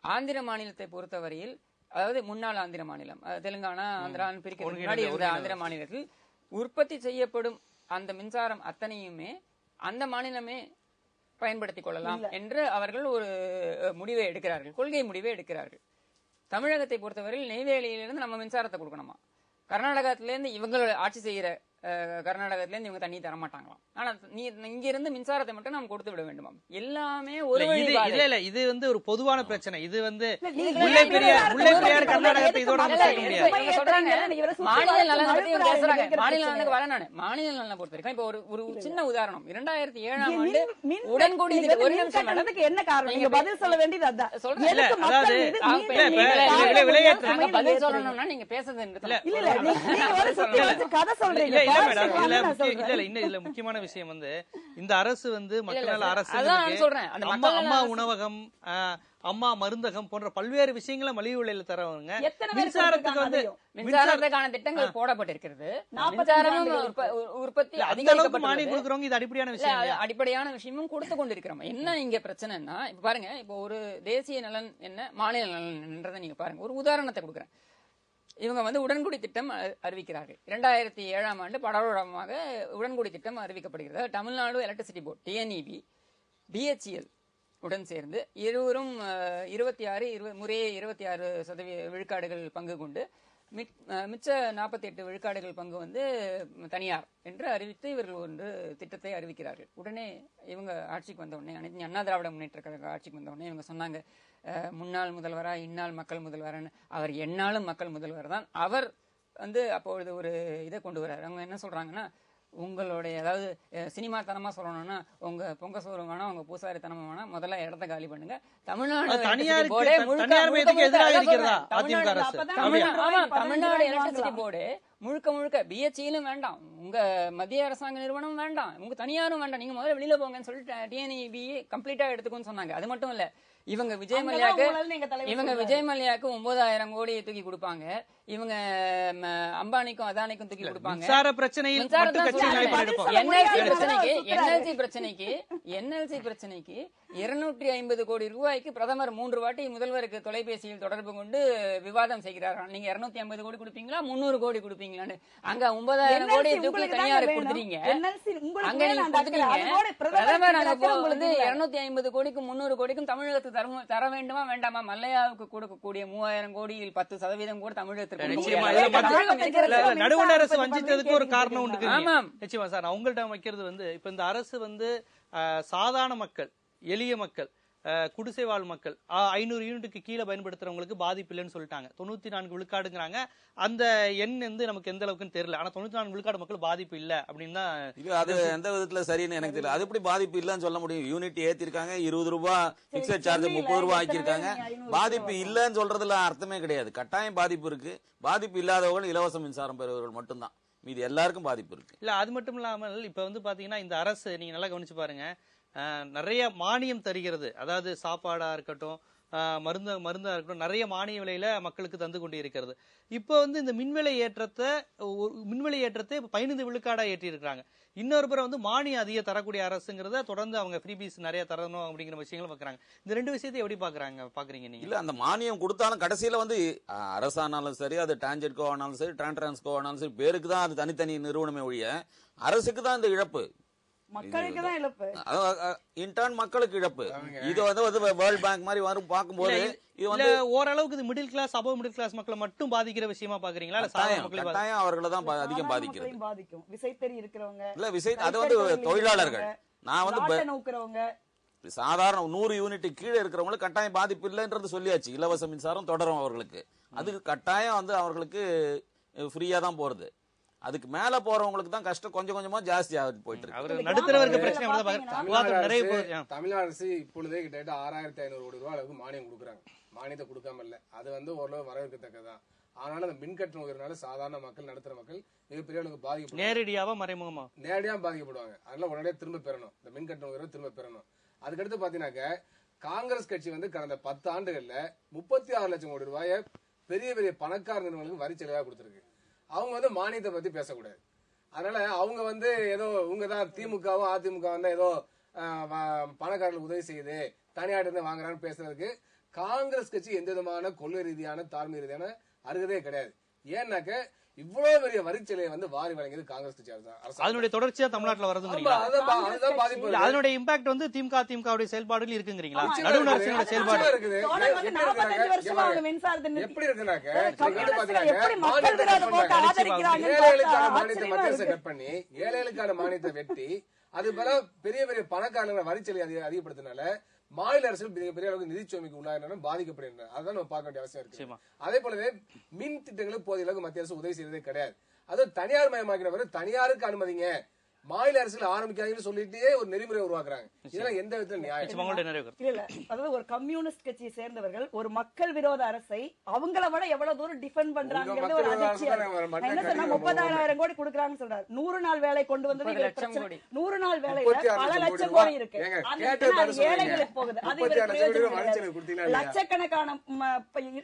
ஆந்திர மாநிலத்தை பொறுத்தவரையில், அதாவது முன்னாள் ஆந்திர மாநிலம் தெலுங்கானா ஆந்திரான்னு பிரிக்க முன்னாடி இருந்த ஆந்திர மாநிலத்தில் உற்பத்தி செய்யப்படும் அந்த மின்சாரம் அத்தனையுமே அந்த மாநிலமே பயன்படுத்திக் கொள்ளலாம் என்று அவர்கள் ஒரு முடிவை எடுக்கிறார்கள், கொள்கை முடிவை எடுக்கிறார்கள். தமிழகத்தை பொறுத்தவரையில் நெய்வேலியிலிருந்து நம்ம மின்சாரத்தை கொடுக்கணுமா, கர்நாடகத்திலேருந்து இவங்க ஆட்சி செய்யற கர்நாடகத்திலேருந்து இவங்க தண்ணி தரமாட்டாங்களாம். ஆனா இங்க இருந்து மின்சாரத்தை மட்டும் நாம் கொடுத்து விட வேண்டுமா? எல்லாமே ஒரு இல்ல இது வந்து ஒரு பொதுவான பிரச்சனை. இது வந்து முல்லை பெரியார் கர்நாடகத்தை இதோட சொல்றாங்க. மாநில நலன் பத்தி பேசுறாங்க. மாநில நலனுக்கு வர நானு மாநில நலனை பொறுத்த வரைக்கும் இப்ப ஒரு சின்ன உதாரணம். 2007ஆம் ஆண்டு உடன்கூடி ஒரு நிமிஷம் நடந்துக்கு என்ன காரணம் நீங்க பதில் சொல்ல வேண்டியது அதான் சொல்றேன். பதில் சொல்லணும்னா நீங்க பேசுறது இல்ல நீங்க ஒரு சுத்தி கதை சொல்றீங்க. இதுல முக்கியமான விஷயம் வந்து இந்த அரசு வந்து மக்கள் அரசு அம்மா உணவகம், அம்மா மருந்தகம் போன்ற பல்வேறு விஷயங்களை மலிவு விலையில தரவங்க. மின்சாரத்துக்கு வந்து மின்சாரத்துக்கான திட்டங்கள் போடப்பட்டிருக்கிறது. உற்பத்தி மானியம் கொடுக்கறவங்க இது அடிப்படையான விஷயம். அடிப்படையான விஷயமும் கொடுத்து கொண்டிருக்கிறோம். என்ன இங்க பிரச்சனைன்னா, இப்ப பாருங்க, இப்போ ஒரு தேசிய நலன் என்ன மாநில நலன் என்றதை நீங்க பாருங்க. ஒரு உதாரணத்தை கொடுக்குறேன். இவங்க வந்து உடன்குடி திட்டம் அறிவிக்கிறார்கள். 2007ஆம் ஆண்டு படரோடமாக உடன்குடி திட்டம் அறிவிக்கப்படுகிறது. Tamil Nadu electricity board, TNEB, BHEL உடன் சேர்ந்து இருவரும் 26 முறையே 26% விழுக்காடுகள் பங்கு கொண்டு மிச்ச 48 விழுக்காடுகள் பங்கு வந்து தனியார் என்று அறிவித்து இவர்கள் ஒரு திட்டத்தை அறிவிக்கிறார்கள். உடனே இவங்க ஆட்சிக்கு வந்த உடனே, அனைத்து அண்ணா திராவிட முன்னேற்ற கழக ஆட்சிக்கு வந்த உடனே இவங்க சொன்னாங்க, முன்னாள் முதல்வரா இந்நாள் மக்கள் முதல்வரான்னு. அவர் எந்நாளும் மக்கள் முதல்வர் தான். அவர் வந்து அப்பொழுது ஒரு இதை கொண்டு வர்றாரு. அவங்க என்ன சொல்றாங்கன்னா, உங்களுடைய அதாவது சினிமா தனமா சொல்லணும்னா உங்க பொங்க சோறு வேணா உங்க பூசாரி தனமா வேணா முதல்ல இடத்த காலி பண்ணுங்க. தமிழ்நாடு எலக்ட்ரிசிட்டி போர்டு முழுக்க முழுக்க பிஹெச்இலும் வேண்டாம், உங்க மத்திய அரசாங்க நிறுவனம் வேண்டாம், உங்க தனியாரும் வேண்டாம், நீங்க முதல்ல வெளியில போங்கன்னு சொல்லிட்டு டிஎன்இபி கம்ப்ளீட்டா எடுத்துக்கோன்னு சொன்னாங்க. அது மட்டும் இல்ல, இவங்க விஜய் மல்லையாக்கு 9,000 கோடி தூக்கி கொடுப்பாங்க, இவங்க அம்பானிக்கும் அதானிக்கும் தூக்கி கொடுப்பாங்க. என்எல்சி பிரச்சனைக்கு 250 கோடி ரூபாய்க்கு பிரதமர் 3 வாட்டி முதல்வருக்கு தொலைபேசியில் தொடர்பு கொண்டு விவாதம் செய்கிறார்கள். நீங்க 250 கோடி கொடுப்பீங்களா 300 கோடி கொடுப்பீங்களான்னு. அங்க 9,000 கோடி தூக்கி தனியாருக்கு கொடுத்துறீங்க. அங்க நீங்க கொடுத்துட்டீங்க. பிரதமர் அங்க வந்து 250 கோடிக்கும் 300 கோடிக்கும் தமிழகத்துக்கு தர வேண்டுமா வேண்டாமா? மல்லையாவுக்கு கொடுக்கக்கூடிய 3,000 கோடியில் 10% கூட தமிழகத்திற்கு. நடுவண் அரசு வஞ்சித்ததுக்கு ஒரு காரணம் உண்டு. நிச்சயமா சார், அவங்கள்ட்ட வைக்கிறது வந்து இப்ப இந்த அரசு வந்து சாதாரண மக்கள், எளிய மக்கள், குடிசை வாழ் மக்கள் 500 யூனிட்டுக்கு கீழே பயன்படுத்துறவங்களுக்கு பாதிப்பு இல்லைன்னு சொல்லிட்டாங்க. 94 விழுக்காடுங்கிறாங்க. அந்த எண் வந்து நமக்கு எந்த அளவுக்குன்னு தெரியல. ஆனா 94 விழுக்காடு மக்கள் பாதிப்பு இல்ல அப்படின்னு தான். அது எந்த விதத்துல சரின்னு எனக்கு தெரியல. அது எப்படி பாதிப்பு இல்லன்னு சொல்ல முடியும்? யூனிட் ஏத்திருக்காங்க, 20 ரூபாய் பிக்சட் சார்ஜ் 30 ரூபாய் ஆக்கியிருக்காங்க. பாதிப்பு இல்லன்னு சொல்றதுல அர்த்தமே கிடையாது. கட்டாயம் பாதிப்பு இருக்கு. பாதிப்பு இல்லாதவர்கள் இலவச மின்சாரம் பெறுவர்கள் மட்டும்தான், மீது எல்லாருக்கும் பாதிப்பு இருக்கு. இல்ல அது மட்டும் இல்லாமல் இப்ப வந்து பாத்தீங்கன்னா இந்த அரசு நீங்க நல்லா கவனிச்சு பாருங்க, நிறைய மானியம் தருகிறது. அதாவது சாப்பாடா இருக்கட்டும், மருந்தா இருக்கட்டும், நிறைய மானிய விலையில மக்களுக்கு தந்து கொண்டு இருக்கிறது. இப்ப வந்து இந்த மின்விலை ஏற்றத்தை 15 விழுக்காடா ஏற்றி இருக்காங்க. இன்னொரு புறம் வந்து மானியம் அதிக தரக்கூடிய அரசுங்கிறத தொடர்ந்து அவங்க ஃப்ரீபீஸ் நிறைய தரணும் அப்படிங்கிற விஷயங்களும் பாக்குறாங்க. இந்த ரெண்டு விஷயத்தை எப்படி பாக்குறீங்க நீங்க? இல்ல, அந்த மானியம் கொடுத்தாலும் கடைசியில வந்து அரசானாலும் சரி, அது டான்ஜெட்கோ ஆனாலும் சரி, டிரான்ஸ்கோ ஆனாலும் சரி, பேருக்கு தான் அது தனித்தனி நிறுவனமே ஒழிய அரசுக்கு தான் இந்த இழப்பு, மக்களுக்கு தான் இழப்பு, இன்டர்ன் மக்களுக்கு இழப்பு. இது வந்து வேர்ல்ட் பேங்க் மாதிரி வரும் பார்க்கும்போது இது வந்து ஓரளவுக்கு இது middle class, above middle class மக்களை மட்டும் பாதிக்கிற விஷயமா பாக்குறீங்களா? கட்டாயம் அவர்களை தான் அதிகம் பாதிக்கிறது. பாதிக்கும் விசைத்தறி இருக்கிறவங்க, இல்ல விசை அது வந்து தொழிலாளர்கள். நான் வந்து நோக்குறவங்க சாதாரண 100 யூனிட் கீழே இருக்கிறவங்களுக்கு கட்டாயம் பாதிப்பு இல்லைன்றது சொல்லியாச்சு. இலவச மின்சாரம் தொடரும் அவர்களுக்கு. அதுக்கு கட்டாயம் வந்து அவர்களுக்கு ஃப்ரீயா தான் போறது. அதுக்கு மேல போறவங்களுக்கு தான் கஷ்டம் கொஞ்சம் கொஞ்சமா ஜாஸ்தி போயிட்டு இருக்கு. நடுத்தரவர்க்க பிரச்சனை. தமிழ்நாடு அரசு இப்பொழுதே கிட்டத்தட்ட 6,500 கோடி ரூபாய் அளவுக்கு மானியம் கொடுக்குறாங்க. மானியத்தை கொடுக்காம இல்ல, அது வந்து ஓரளவு வரவேற்கத்தக்கதான். ஆனாலும் அந்த மின் கட்டணம் உயர்னால சாதாரண மக்கள், நடுத்தர மக்கள் மிகப்பெரிய அளவுக்கு பாதிக்கப்படும். நேரடியாவா மறைமுகமா? நேரடியாக பாதிக்கப்படுவாங்க. அதனால உடனே திரும்ப பெறணும், இந்த மின் கட்டணம் உயர்வு திரும்ப பெறணும். அதுக்கடுத்து பாத்தீங்கன்னாக்க காங்கிரஸ் கட்சி வந்து கடந்த 10 ஆண்டுகள்ல 36 லட்சம் கோடி ரூபாயை பெரிய பெரிய பணக்கார நிறுவனங்களுக்கு வரி செலவாக கொடுத்திருக்கு. அவங்க வந்து மானியத்தை பத்தி பேசக்கூடாது. அதனால அவங்க வந்து ஏதோ உங்கதான் திமுகவும் அதிமுகவும் தான் ஏதோ பணக்காரர்களுக்கு உதவி செய்யுது, தனியாட்டு இருந்து வாங்குறான்னு பேசுறதுக்கு காங்கிரஸ் கட்சி எந்த விதமான கொள்கை ரீதியான தாழ்மை ரீதியான அருகதே கிடையாது. ஏன்னாக்க இவ்வளவு பெரிய வரிச்சலையை வந்து வாரி வழங்கியது காங்கிரஸ் கட்சி அரசு. அதனுடைய தொடர்ச்சியா தமிழ்நாட்டில் வருதுங்கிறீங்களா? அதனுடைய இம்பாக்ட் வந்து திமுகவுடைய செயல்பாடுகள் இருக்குங்கிறீங்களா? நடுவண் அரசினுடைய செயல்பாடு இருக்குது. எப்படி இருக்குனாக்க ஏழைகளுக்கான மானியத்தை மத்திய அரசு கட் பண்ணி ஏழைகளுக்கான மானியத்தை வெட்டி அது போல பெரிய பெரிய பணக்காரங்களை வரிச்சலை அதிகப்படுத்தினால மாநில அரசு பெரிய அளவுக்கு நிதிச்சுமைக்கு உள்ளாயிரம் பாதிக்கப்படுகின்றன. அதான் நம்ம பார்க்க வேண்டிய அவசியம் இருக்கு. அதே போலவே மின் திட்டங்களுக்கு போதிய அளவுக்கு மத்திய அரசு உதவி செய்யறதே கிடையாது. அது தனியார் மயமாக்கிறவர் தனியாருக்கு அனுமதிங்க, மாநில அரசுல ஆரம்பிக்காங்கன்னு சொல்லிட்டு ஒரு நெறிமுறை உருவாக்குறாங்க. இதெல்லாம் எந்த விதத்துல நியாயம் இல்ல. அதாவது ஒரு கம்யூனிஸ்ட் கட்சியை சேர்ந்தவர்கள் ஒரு மக்கள் விரோத அரசை அவங்கள விட எவ்வளவு தூரம் டிஃபெண்ட் பண்றாங்க. ஒரு அதிர்ச்சியா 30,000 கோடி கொடுக்கறாங்கன்னு சொல்றாரு. 100 நாள் வேலை கொண்டு வந்தது 100 நாள் வேலையில பல லட்சம் கோடி இருக்கு. ஏழைகளுக்கு போகுது. அது லட்சக்கணக்கான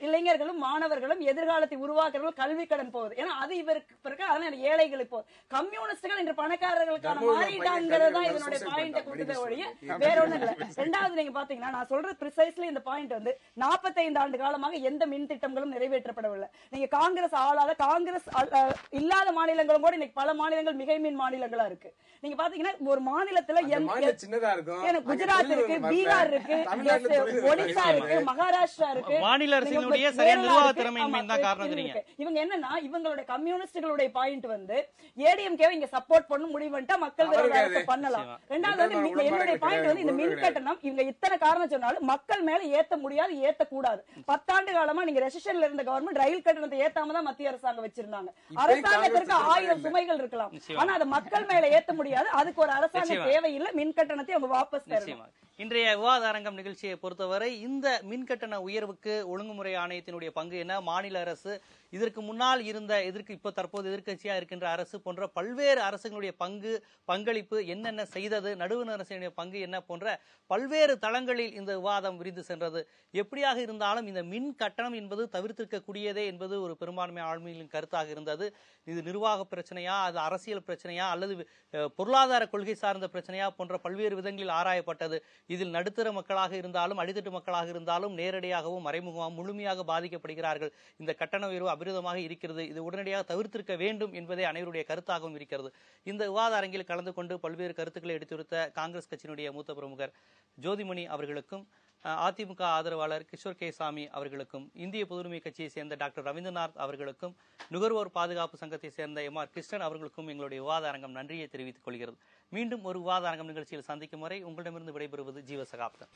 இளைஞர்களும் மாணவர்களும் எதிர்காலத்தை உருவாக்குறவர்கள் கல்வி கடன் போகுது. ஏன்னா அது இவருக்கு அதனால ஏழைகளுக்கு போகுது. கம்யூனிஸ்டுகள் இன்று பணக்காரர்கள் தொழிலாளர்களுக்கான மானிட்டாங்கிறது தான் இதனுடைய பாயிண்ட கொடுத்ததே ஒழிய வேற ஒண்ணும் இல்ல. ரெண்டாவது நீங்க பாத்தீங்கன்னா நான் சொல்றது பிரிசைஸ்லி இந்த பாயிண்ட் வந்து 45 ஆண்டு காலமாக எந்த மின் திட்டங்களும் நிறைவேற்றப்படவில்லை. நீங்க காங்கிரஸ் ஆளாத காங்கிரஸ் இல்லாத மாநிலங்களும் கூட இன்னைக்கு பல மாநிலங்கள் மிகை மின் மாநிலங்களா இருக்கு. நீங்க பாத்தீங்கன்னா ஒரு மாநிலத்துல சின்னதா இருக்கும், குஜராத் இருக்கு, பீகார் இருக்கு, ஒடிசா இருக்கு, மகாராஷ்டிரா இருக்கு. மாநில அரசினுடைய சரியான நிர்வாக திறமையின்மை தான் காரணம். இவங்க என்னன்னா இவங்களுடைய கம்யூனிஸ்டுகளுடைய பாயிண்ட் வந்து ஏடிஎம்கே இங்க சப்போர்ட் பண்ண முடிவுட்டா மக்கள் விரோத அரசு பண்ணலாம். ரெண்டாவது வந்து என்னுடைய பாயிண்ட் வந்து இந்த மின் கட்டணம் இவங்க இத்தனை காரணம் சொன்னாலும் மக்கள் மேல ஏத்த முடியாது, ஏத்த கூடாது. 10 ஆண்டு காலமா நீங்க ரெசிஷன்ல இருந்த கவர்மெண்ட் ரயில் கட்டணத்தை ஏத்தாம தான் மத்திய அரசாங்கம் வச்சிருந்தாங்க. அரசாங்கத்திற்கு 1000 சுமைகள் இருக்கலாம், ஆனா அதை மக்கள் மேல ஏத்த முடியாது. அதுக்கு ஒரு அரசாங்கம் தேவையில்லை. மின் கட்டணத்தை அவங்க வாபஸ் தரணும். இன்றைய விவாத அரங்கம் நிகழ்ச்சியை பொறுத்தவரை இந்த மின்கட்டண உயர்வுக்கு ஒழுங்குமுறை ஆணையத்தினுடைய பங்கு என்ன, மாநில அரசு, இதற்கு முன்னால் இருந்த இப்ப தற்போது எதிர்க்கட்சியா இருக்கின்ற அரசு போன்ற பல்வேறு அரசுகளுடைய பங்களிப்பு என்னென்ன செய்தது, நடுவண் அரசினுடைய பங்கு என்ன போன்ற பல்வேறு தளங்களில் இந்த விவாதம் விரிந்து சென்றது. எப்படியாக இருந்தாலும் இந்த மின் கட்டணம் என்பது தவிர்த்திருக்கக்கூடியதே என்பது ஒரு பெரும்பான்மை ஆளுமையின் கருத்தாக இருந்தது. இது நிர்வாக பிரச்சனையா, அது அரசியல் பிரச்சனையா, அல்லது பொருளாதார கொள்கை சார்ந்த பிரச்சனையா போன்ற பல்வேறு விதங்களில் ஆராயப்பட்டது. இதில் நடுத்தர மக்களாக இருந்தாலும் அடித்தட்டு மக்களாக இருந்தாலும் நேரடியாகவும் மறைமுகமாகவும் முழுமையாக பாதிக்கப்படுகிறார்கள். இந்த கட்டண உயர்வு அபிரதமாக இருக்கிறது, இது உடனடியாக தவிர்த்திருக்க வேண்டும் என்பதே அனைவருடைய கருத்தாகவும் இருக்கிறது. இந்த விவாத அரங்கில் கலந்து கொண்டு பல்வேறு கருத்துக்களை எடுத்துரைத்த காங்கிரஸ் கட்சியினுடைய மூத்த பிரமுகர் ஜோதிமணி அவர்களுக்கும், அதிமுக ஆதரவாளர் கிஷோர் கே சாமி அவர்களுக்கும், இந்திய பொதுவுரிமை கட்சியை சேர்ந்த டாக்டர் ரவீந்திரநாத் அவர்களுக்கும், நுகர்வோர் பாதுகாப்பு சங்கத்தை சேர்ந்த MR கிருஷ்ணன் அவர்களுக்கும் எங்களுடைய விவாத அரங்கம் நன்றியை தெரிவித்துக் கொள்கிறது. மீண்டும் ஒரு விவாத அரங்கம் நிகழ்ச்சியில் சந்திக்கும் வரை உங்களிடமிருந்து விடைபெறுவது ஜீவசகாப்தன்.